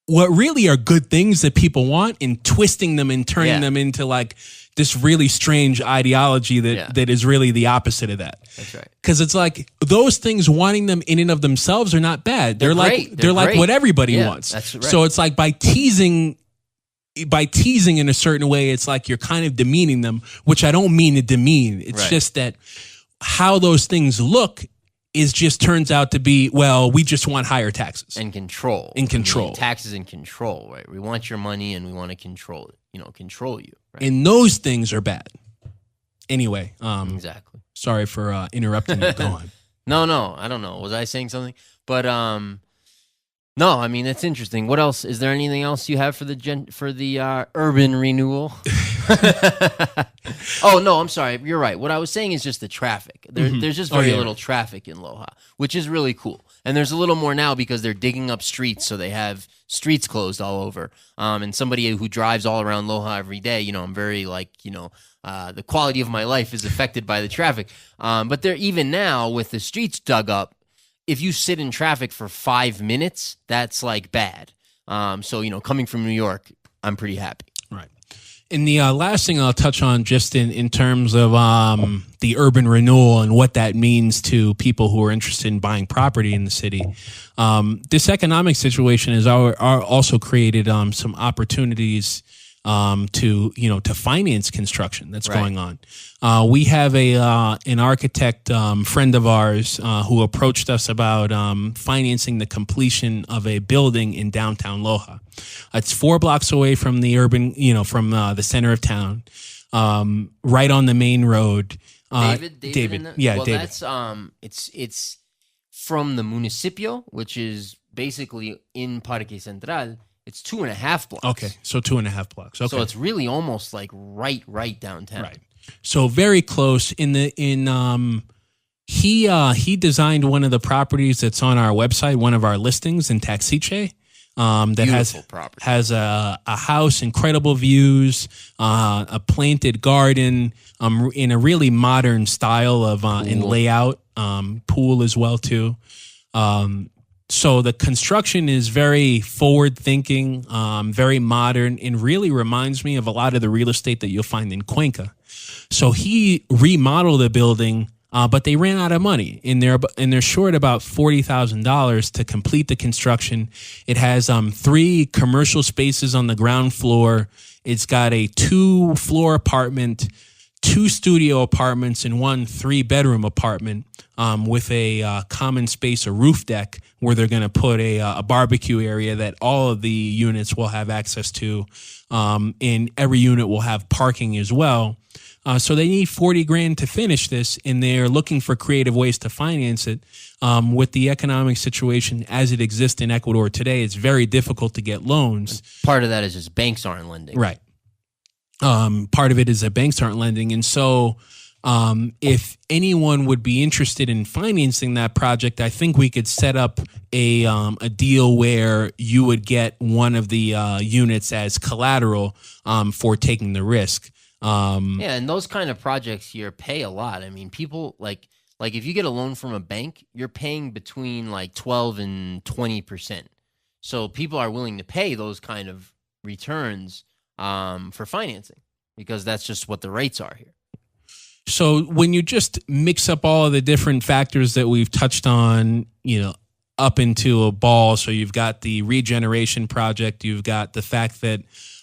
what really are good things that people want and twisting them and turning them into like this really strange ideology that is really the opposite of that. That's right. Because it's like those things, wanting them in and of themselves are not bad. They're like what everybody wants. That's right. So it's like by teasing in a certain way, it's like you're kind of demeaning them, which I don't mean to demean. It's just that how those things look just turns out to be, well, we just want higher taxes. And control. Taxes and control, right? We want your money and we want to control it, control you. Right? And those things are bad. Anyway. Exactly. Sorry for interrupting you. Go on. No, I don't know. Was I saying something? But, no, I mean, it's interesting. What else? Is there anything else you have for the urban renewal? Oh, no, I'm sorry. You're right. What I was saying is just the traffic. There's just very little traffic in Loja, which is really cool. And there's a little more now because they're digging up streets, so they have streets closed all over. And somebody who drives all around Loja every day, I'm very the quality of my life is affected by the traffic. But they're even now with the streets dug up, if you sit in traffic for 5 minutes, that's like bad. So, coming from New York, I'm pretty happy. Right. And the last thing I'll touch on, just in terms of the urban renewal and what that means to people who are interested in buying property in the city. This economic situation has also created some opportunities to finance construction that's going on. We have an architect friend of ours who approached us about financing the completion of a building in downtown Loja. It's 4 blocks away from the from the center of town, right on the main road. David. Yeah, well, David. That's it's from the municipio, which is basically in Parque Central. It's 2.5 blocks. Okay, so 2.5 blocks. Okay, so it's really almost like right downtown. Right. So very close. He designed one of the properties that's on our website, one of our listings in Taxiche. That Beautiful property. has a house, incredible views, a planted garden, in a really modern style of in layout, pool as well too. So the construction is very forward thinking, very modern, and really reminds me of a lot of the real estate that you'll find in Cuenca. So he remodeled the building, but they ran out of money, and they're short about $40,000 to complete the construction. It has 3 commercial spaces on the ground floor. It's got a 2-floor apartment, 2 studio apartments, and 1 3-bedroom apartment with a common space, a roof deck, where they're going to put a barbecue area that all of the units will have access to, and every unit will have parking as well. So they need $40,000 to finish this, and they're looking for creative ways to finance it. With the economic situation as it exists in Ecuador today, it's very difficult to get loans. Part of that is just banks aren't lending. Right. Part of it is that banks aren't lending. And so if anyone would be interested in financing that project, I think we could set up a deal where you would get one of the units as collateral for taking the risk. Yeah, and those kind of projects here pay a lot. I mean, people like if you get a loan from a bank, you're paying between like 12 and 20%. So people are willing to pay those kind of returns for financing because that's just what the rates are here. So when you just mix up all of the different factors that we've touched on, up into a ball, so you've got the regeneration project, you've got the fact that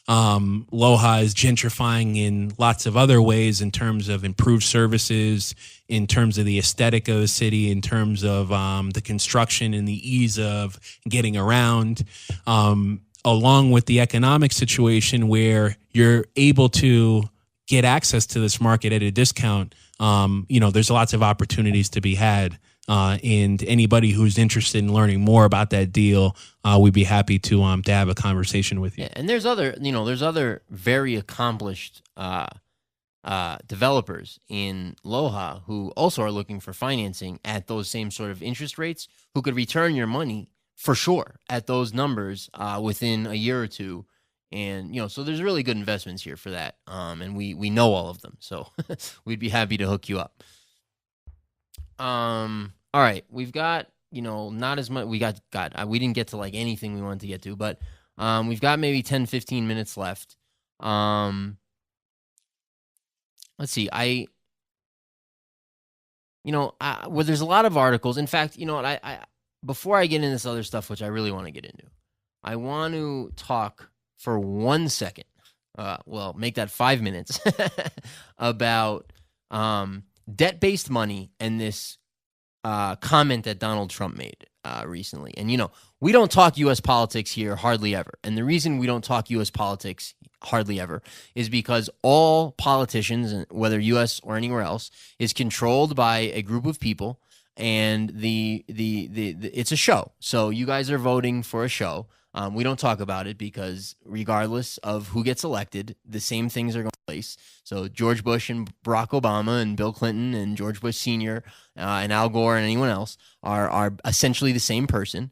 Loja is gentrifying in lots of other ways in terms of improved services, in terms of the aesthetic of the city, in terms of the construction and the ease of getting around, along with the economic situation where you're able to get access to this market at a discount. There's lots of opportunities to be had. And anybody who's interested in learning more about that deal, we'd be happy to have a conversation with you. Yeah, and there's other very accomplished developers in Loja who also are looking for financing at those same sort of interest rates, who could return your money for sure at those numbers within a year or two. And so there's really good investments here for that, and we know all of them, so we'd be happy to hook you up. All right, we've got, not as much. We didn't get to like anything we wanted to get to, but we've got maybe 10, 15 minutes left. Let's see. Well, there's a lot of articles. In fact, I before I get into this other stuff, which I really want to get into, I want to talk for 1 second. Make that 5 minutes about debt-based money and this comment that Donald Trump made recently. And, we don't talk U.S. politics here hardly ever. And the reason we don't talk U.S. politics hardly ever is because all politicians, whether U.S. or anywhere else, is controlled by a group of people, and it's a show. So you guys are voting for a show. We don't talk about it because regardless of who gets elected, the same things are going to place. So George Bush and Barack Obama and Bill Clinton and George Bush Sr. And Al Gore and anyone else are essentially the same person.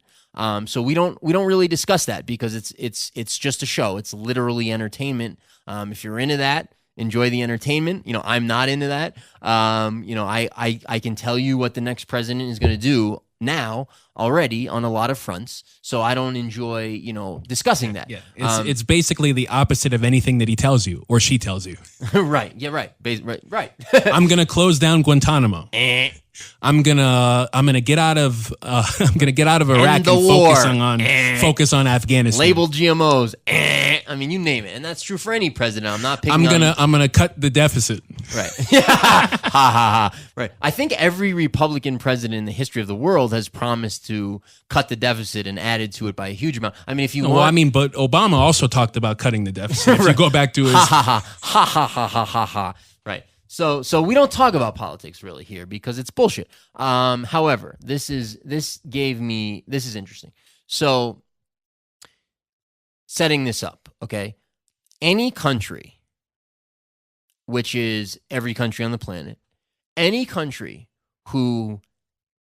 So we don't really discuss that because it's just a show. It's literally entertainment. If you're into that, enjoy the entertainment. I'm not into that. I can tell you what the next president is going to do now already on a lot of fronts. So I don't enjoy, discussing that. Yeah, it's basically the opposite of anything that he tells you or she tells you. Right. Yeah. Right. Right. I'm gonna close down Guantanamo. I'm gonna get out of Iraq and focus on Afghanistan. Label GMOs. I mean, you name it, and that's true for any president. I'm not picking. I'm gonna cut the deficit. Right. Ha ha ha. Right. I think every Republican president in the history of the world has promised to cut the deficit and added to it by a huge amount. I mean, if you but Obama also talked about cutting the deficit. If you go back to his ha. Right. So we don't talk about politics really here because it's bullshit. However, this is interesting. So setting this up, okay? Any country, which is every country on the planet, any country who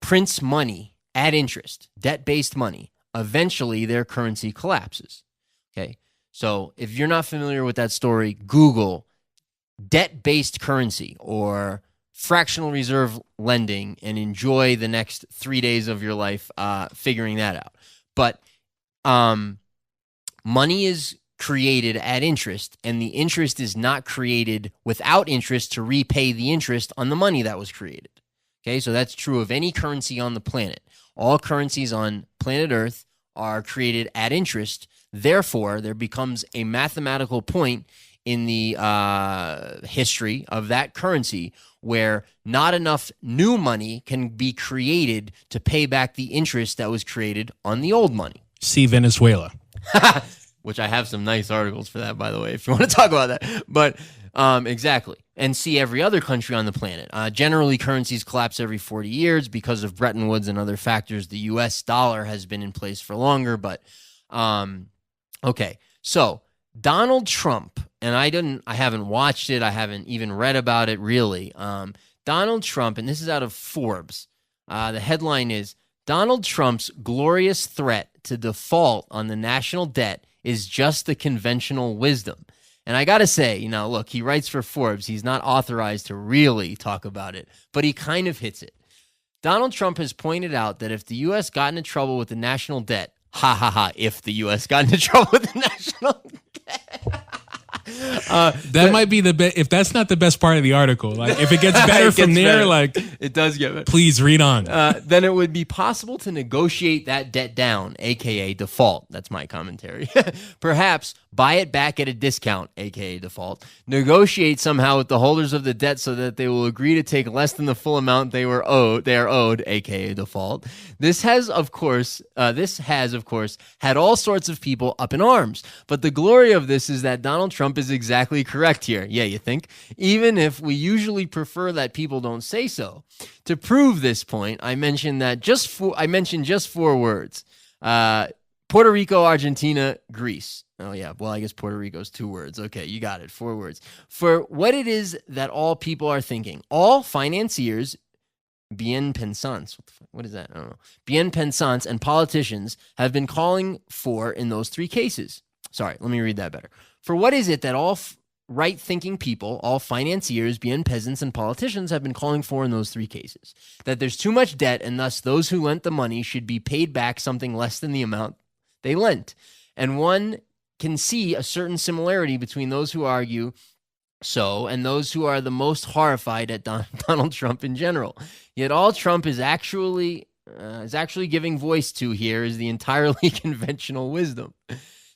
prints money at interest, debt-based money, eventually their currency collapses. Okay? So if you're not familiar with that story, Google debt-based currency or fractional reserve lending and enjoy the next 3 days of your life figuring that out. But money is created at interest, and the interest is not created without interest to repay the interest on the money that was created. Okay, so that's true of any currency on the planet. All currencies on planet Earth are created at interest. Therefore, there becomes a mathematical point in the history of that currency where not enough new money can be created to pay back the interest that was created on the old money. See Venezuela. Which I have some nice articles for that, by the way, if you want to talk about that. But exactly. And see every other country on the planet. Generally, currencies collapse every 40 years because of Bretton Woods and other factors. The U.S. dollar has been in place for longer. But, okay. So, Donald Trump, and I haven't watched it. I haven't even read about it, really. Donald Trump, and this is out of Forbes. The headline is, Donald Trump's glorious threat to default on the national debt is just the conventional wisdom. And I got to say, look, he writes for Forbes. He's not authorized to really talk about it, but he kind of hits it. Donald Trump has pointed out that if the U.S. got into trouble with the national debt, if the U.S. got into trouble with the national debt. That might be the best. If that's not the best part of the article, like if it gets better from there, better. Like it does get better. Please read on. Then it would be possible to negotiate that debt down, aka default. That's my commentary. Perhaps buy it back at a discount, aka default. Negotiate somehow with the holders of the debt so that they will agree to take less than the full amount they are owed, aka default. This has, of course, had all sorts of people up in arms. But the glory of this is that Donald Trump is exactly correct here. Yeah, you think? Even if we usually prefer that people don't say so. To prove this point, I mentioned just 4 words. Puerto Rico, Argentina, Greece. Oh, yeah. Well, I guess Puerto Rico's 2 words. Okay, you got it. 4 words. For what it is that all people are thinking. All financiers, bien pensants, what is that? I don't know. Bien pensants and politicians have been calling for in those 3 cases. Sorry, let me read that better. For what is it that all right-thinking people, all financiers, bien peasants, and politicians have been calling for in those 3 cases? That there's too much debt, and thus those who lent the money should be paid back something less than the amount they lent. And one can see a certain similarity between those who argue so and those who are the most horrified at Donald Trump in general. Yet all Trump is actually giving voice to here is the entirely conventional wisdom.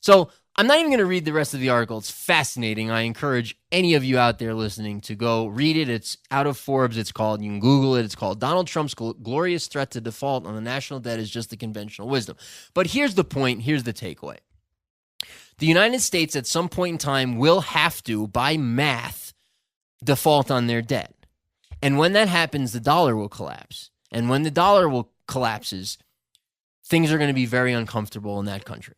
So I'm not even going to read the rest of the article. It's fascinating. I encourage any of you out there listening to go read it. It's out of Forbes. It's called, you can Google it. It's called Donald Trump's glorious threat to default on the national debt is just the conventional wisdom. But here's the point. Here's the takeaway. The United States at some point in time will have to, by math, default on their debt. And when that happens, the dollar will collapse. And when the dollar collapses, things are going to be very uncomfortable in that country.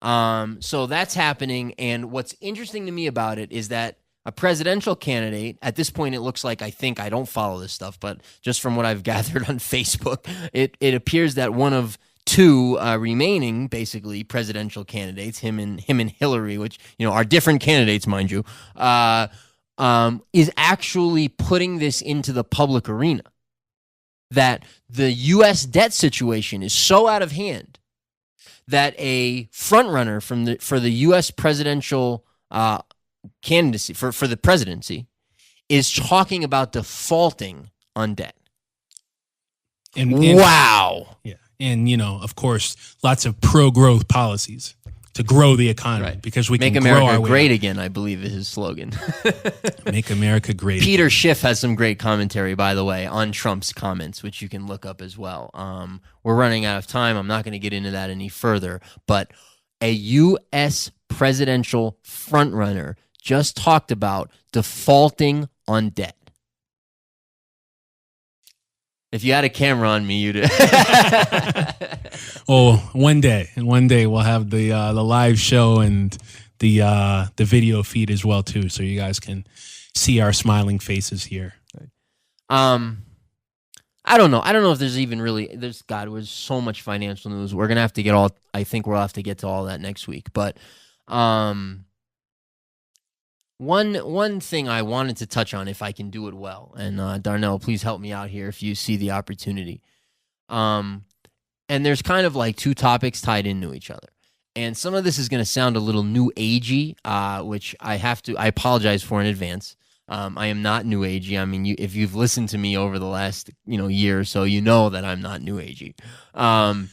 So that's happening. And what's interesting to me about it is that a presidential candidate, at this point, it looks like, I don't follow this stuff, but just from what I've gathered on Facebook, it appears that one of 2 remaining, basically, presidential candidates, him and Hillary, which, are different candidates, mind you, is actually putting this into the public arena. that the U.S. debt situation is so out of hand that a frontrunner for the U.S. presidential candidacy for the presidency is talking about defaulting on debt. And wow. Yeah. And, of course, lots of pro-growth policies to grow the economy because we Make can America grow our way great up. again, I believe is his slogan. Make America great. Peter Schiff has some great commentary, by the way, on Trump's comments, which you can look up as well. We're running out of time. I'm not going to get into that any further, but a U.S. presidential frontrunner just talked about defaulting on debt. If you had a camera on me, you'd. Oh, one day we'll have the live show and the video feed as well too, so you guys can see our smiling faces here. I don't know. I don't know if there's even really. There's so much financial news. We're gonna have to get all. I think we'll have to get to all that next week. But one thing I wanted to touch on, if I can do it well, and Darnell, please help me out here if you see the opportunity. And there's kind of like two topics tied into each other. And some of this is going to sound a little new agey, which I apologize for in advance. I am not new agey. I mean, if you've listened to me over the last year or so, you know that I'm not new agey. One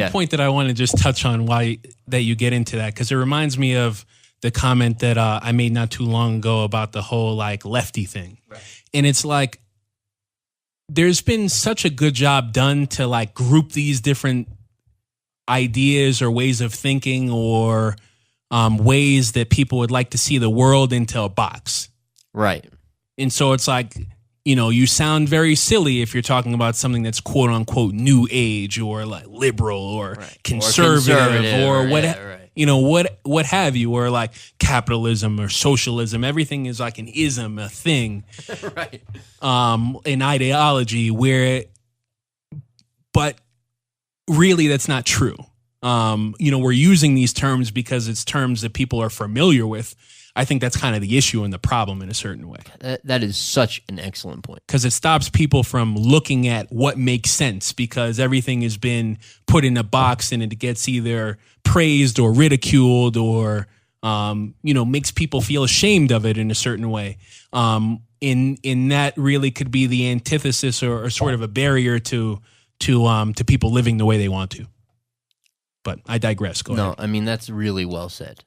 point that I want to just touch on why that you get into that, because it reminds me of the comment that I made not too long ago about the whole like lefty thing. Right. And it's like, there's been such a good job done to like group these different ideas or ways of thinking or ways that people would like to see the world into a box. Right. And so it's like, you sound very silly if you're talking about something that's quote unquote new age or like liberal or conservative or whatever. What have you, or like capitalism or socialism. Everything is like an ism, a thing, right? An ideology but really that's not true. We're using these terms because it's terms that people are familiar with. I think that's kind of the issue and the problem in a certain way. That is such an excellent point. Because it stops people from looking at what makes sense, because everything has been put in a box and it gets either praised or ridiculed or, makes people feel ashamed of it in a certain way. In that really could be the antithesis or sort of a barrier to people living the way they want to. But I digress. Go ahead. No, I mean, that's really well said.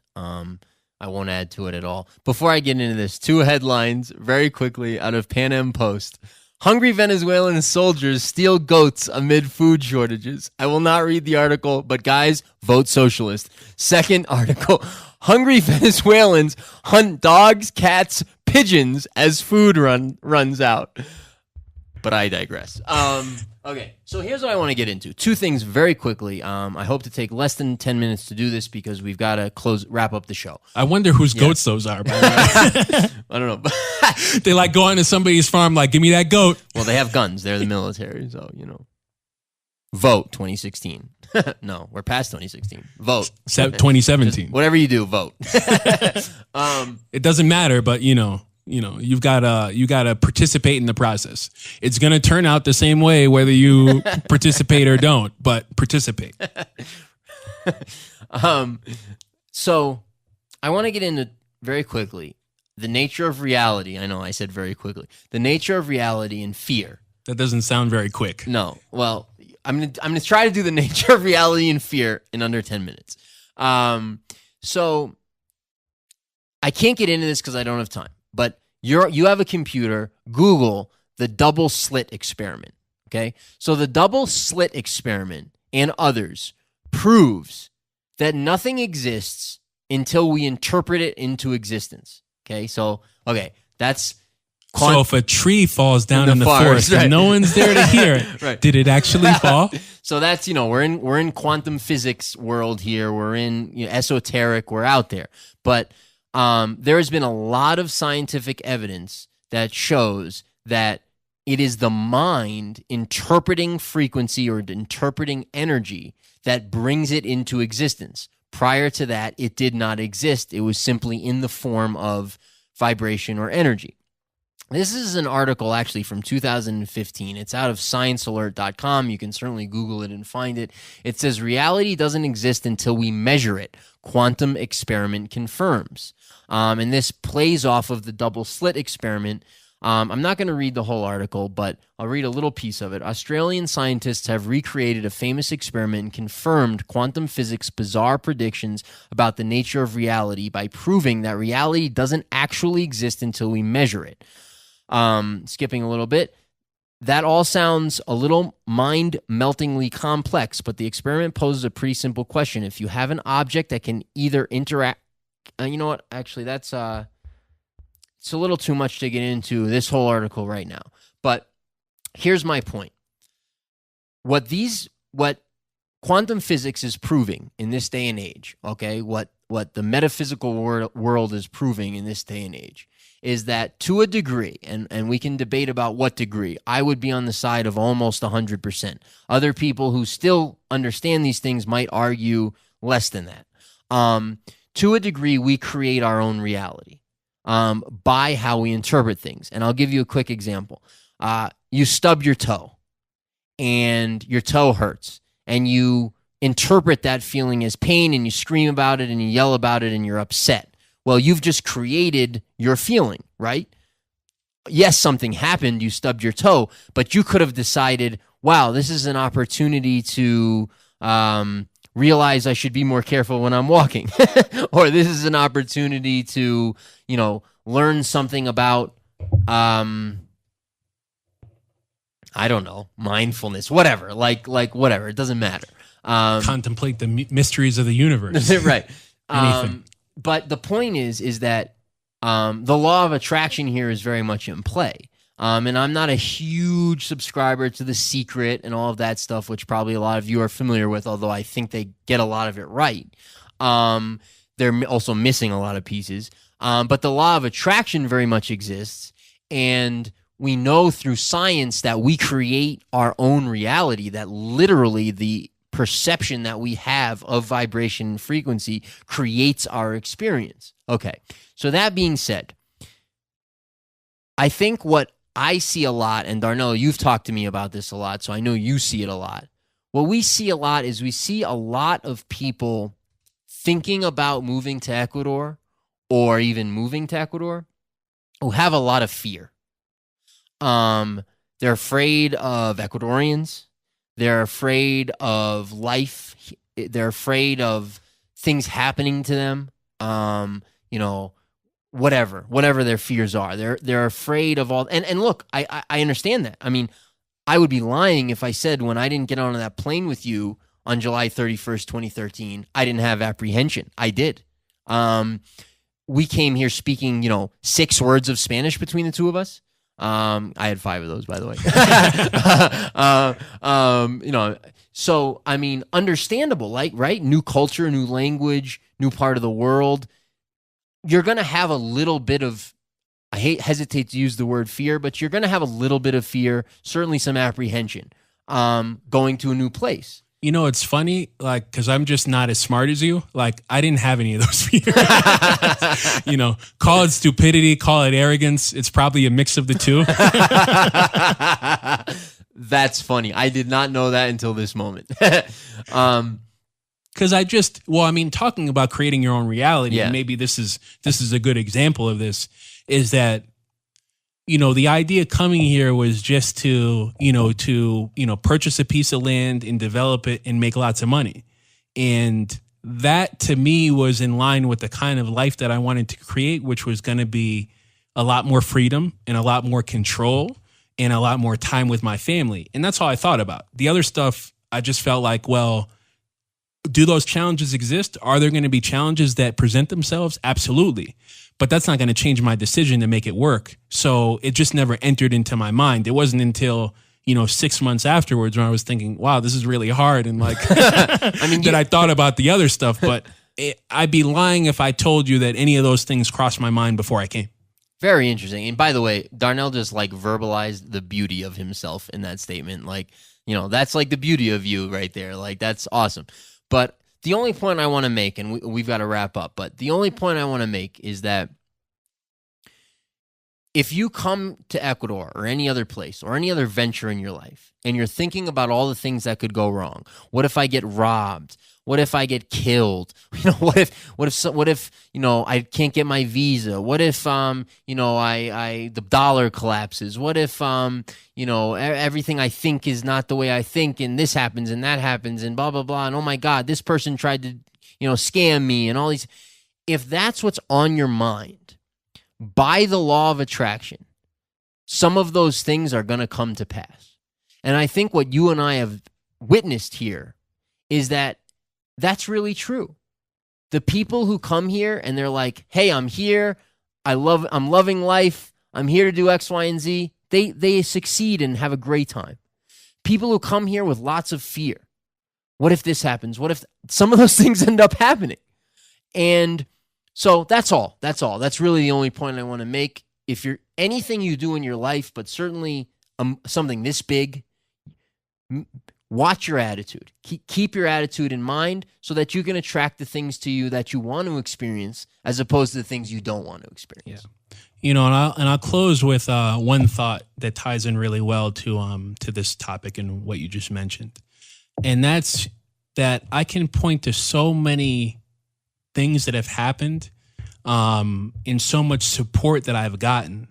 I won't add to it at all. Before I get into this, two headlines very quickly out of Pan Am Post. Hungry Venezuelan soldiers steal goats amid food shortages. I will not read the article, but guys, vote socialist. Second article, hungry Venezuelans hunt dogs, cats, pigeons as food runs out. But I digress. Okay, so here's what I want to get into. Two things very quickly. I hope to take less than 10 minutes to do this because we've got to wrap up the show. I wonder whose goats those are, by the way. I don't know. They like go into somebody's farm like, give me that goat. Well, they have guns. They're the military, so, Vote 2016. No, we're past 2016. Vote. 2017. Whatever you do, vote. It doesn't matter, but, you've got to participate in the process. It's going to turn out the same way whether you participate or don't, but participate. So I want to get into very quickly the nature of reality. I know I said very quickly. The nature of reality and fear. That doesn't sound very quick. No. Well, I'm gonna try to do the nature of reality and fear in under 10 minutes. So I can't get into this because I don't have time. But you have a computer, Google the double slit experiment, okay? So the double slit experiment and others proves that nothing exists until we interpret it into existence, okay? So, that's... So if a tree falls down in the forest and no one's there to hear it, right. Did it actually fall? So that's, we're in quantum physics world here. We're in esoteric. We're out there. But... there has been a lot of scientific evidence that shows that it is the mind interpreting frequency or interpreting energy that brings it into existence. Prior to that, it did not exist. It was simply in the form of vibration or energy. This is an article actually from 2015. It's out of sciencealert.com. You can certainly Google it and find it. It says reality doesn't exist until we measure it. Quantum experiment confirms. And this plays off of the double slit experiment. I'm not going to read the whole article, but I'll read a little piece of it. Australian scientists have recreated a famous experiment and confirmed quantum physics' bizarre predictions about the nature of reality by proving that reality doesn't actually exist until we measure it. Skipping a little bit, that all sounds a little mind-meltingly complex, but the experiment poses a pretty simple question. If you have an object that can either interact... you know what? Actually, that's... it's a little too much to get into this whole article right now. But here's my point. What quantum physics is proving in this day and age, okay, what the metaphysical world is proving in this day and age, is that to a degree, and we can debate about what degree, I would be on the side of almost 100%. Other people who still understand these things might argue less than that. To a degree, we create our own reality by how we interpret things. And I'll give you a quick example. You stub your toe, and your toe hurts, and you interpret that feeling as pain, and you scream about it, and you yell about it, and you're upset. Well, you've just created your feeling, right? Yes, something happened, you stubbed your toe, but you could have decided, wow, this is an opportunity to realize I should be more careful when I'm walking. Or this is an opportunity to, learn something about, I don't know, mindfulness, whatever, like whatever, it doesn't matter. Contemplate the mysteries of the universe. Right. Anything. But the point is that the law of attraction here is very much in play. And I'm not a huge subscriber to The Secret and all of that stuff, which probably a lot of you are familiar with, although I think they get a lot of it right. They're also missing a lot of pieces. But the law of attraction very much exists. And we know through science that we create our own reality, that literally the perception that we have of vibration and frequency creates our experience. Okay, so that being said, I think what I see a lot, and Darnell, you've talked to me about this a lot, so I know you see it a lot. What we see a lot is we see a lot of people thinking about moving to Ecuador or even moving to Ecuador who have a lot of fear. They're afraid of Ecuadorians. They're afraid of life. They're afraid of things happening to them. Whatever their fears are. They're afraid of all. And look, I understand that. I mean, I would be lying if I said when I didn't get on that plane with you on July 31st, 2013, I didn't have apprehension. I did. We came here speaking, 6 words of Spanish between the two of us. I had 5 of those, by the way. So, I mean, understandable, right? New culture, new language, new part of the world. You're going to have a little bit of, hesitate to use the word fear, but you're going to have a little bit of fear, certainly some apprehension, going to a new place. It's funny, because I'm just not as smart as you. I didn't have any of those fears. Call it stupidity, call it arrogance. It's probably a mix of the two. That's funny. I did not know that until this moment. Because talking about creating your own reality, and maybe this is a good example of this, is that, the idea coming here was just to purchase a piece of land and develop it and make lots of money. And that to me was in line with the kind of life that I wanted to create, which was going to be a lot more freedom and a lot more control and a lot more time with my family. And that's all I thought about. The other stuff, I just felt like, well, do those challenges exist? Are there going to be challenges that present themselves? Absolutely. But that's not going to change my decision to make it work. So it just never entered into my mind. It wasn't until, 6 months afterwards when I was thinking, wow, this is really hard. And that I thought about the other stuff. But I'd be lying if I told you that any of those things crossed my mind before I came. Very interesting. And by the way, Darnell just verbalized the beauty of himself in that statement. That's the beauty of you right there. That's awesome. But the only point I want to make, and we've got to wrap up, but the only point I want to make is that if you come to Ecuador or any other place or any other venture in your life and you're thinking about all the things that could go wrong, what if I get robbed? What if I get killed? What if I can't get my visa? What if the dollar collapses? What if everything I think is not the way I think, and this happens and that happens and blah blah blah, and oh my God, this person tried to scam me and all these. If that's what's on your mind, by the law of attraction, some of those things are going to come to pass. And I think what you and I have witnessed here is that that's really true. The people who come here and they're like, hey, I'm here. I'm loving life. I'm here to do X, Y, and Z. They succeed and have a great time. People who come here with lots of fear. What if this happens? What if some of those things end up happening? And so that's all. That's really the only point I want to make. If you're anything you do in your life, but certainly something this big, watch your attitude. Keep your attitude in mind so that you can attract the things to you that you want to experience as opposed to the things you don't want to experience. Yeah. And I'll close with one thought that ties in really well to this topic and what you just mentioned. And that's that I can point to so many things that have happened and so much support that I've gotten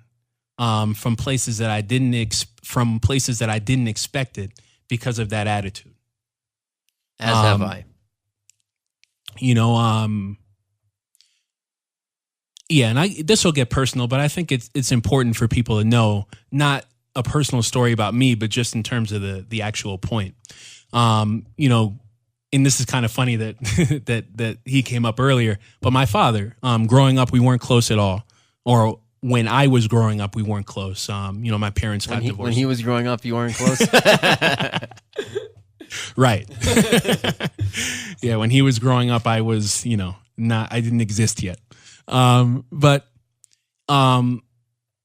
from places that I didn't expect it because of that attitude. As have I. And this will get personal, but I think it's important for people to know, not a personal story about me, but just in terms of the actual point. And this is kind of funny that that he came up earlier, but my father, growing up, we weren't close at all. Or when I was growing up, we weren't close. My parents got divorced. When he was growing up, you weren't close? Right. Yeah, when he was growing up, I was, I didn't exist yet.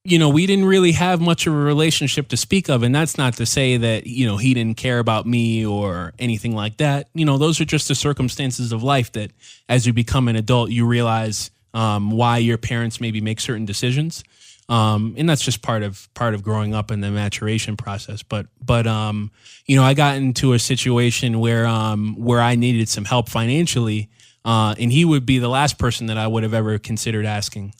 We didn't really have much of a relationship to speak of. And that's not to say that, he didn't care about me or anything like that. Those are just the circumstances of life that as you become an adult, you realize why your parents maybe make certain decisions. And that's just part of growing up in the maturation process. But I got into a situation where I needed some help financially. And he would be the last person that I would have ever considered asking.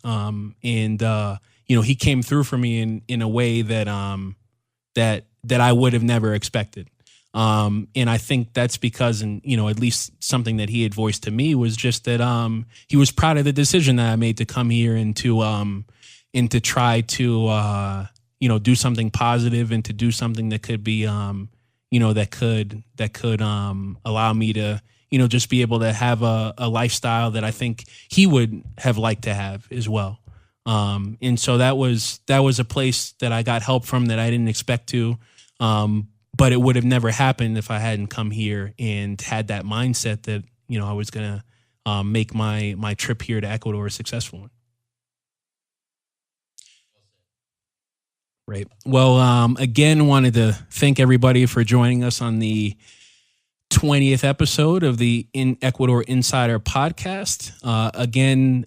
He came through for me in a way that I would have never expected. And I think that's because, at least something that he had voiced to me was just that he was proud of the decision that I made to come here and to try to do something positive and to do something that could be that could allow me to just be able to have a lifestyle that I think he would have liked to have as well. And so that was a place that I got help from that I didn't expect to. But it would have never happened if I hadn't come here and had that mindset that, I was going to make my trip here to Ecuador a successful one. Right. Well, again, wanted to thank everybody for joining us on the 20th episode of the Ecuador Insider podcast. Again,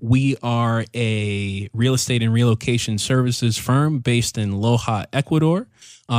we are a real estate and relocation services firm based in Loja, Ecuador.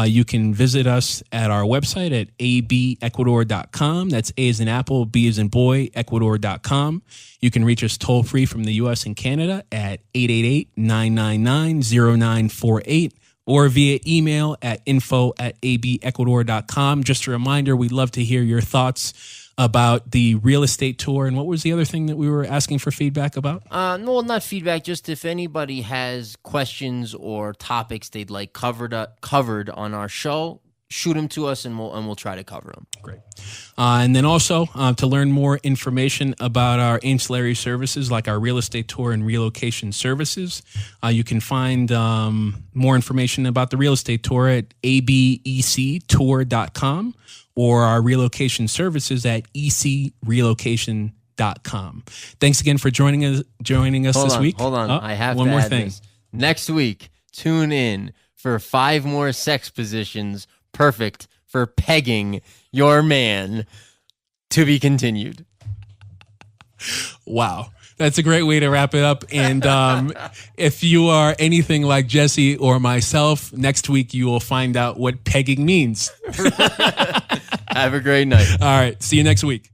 You can visit us at our website at abecuador.com. That's A as in apple, B as in boy, Ecuador.com. You can reach us toll free from the U.S. and Canada at 888-999-0948. Or via email at info@abecuador.com. Just a reminder, we'd love to hear your thoughts about the real estate tour. And what was the other thing that we were asking for feedback about? No, not feedback. Just if anybody has questions or topics they'd like covered on our show, shoot them to us and we'll try to cover them. Great. And then also to learn more information about our ancillary services like our real estate tour and relocation services, you can find more information about the real estate tour at abectour.com or our relocation services at ecrelocation.com. Thanks again for joining us this week. Hold on. I have one more thing. Next week, tune in for 5 more sex positions perfect for pegging your man, to be continued. Wow. That's a great way to wrap it up. And if you are anything like Jesse or myself, next week you will find out what pegging means. Have a great night. All right. See you next week.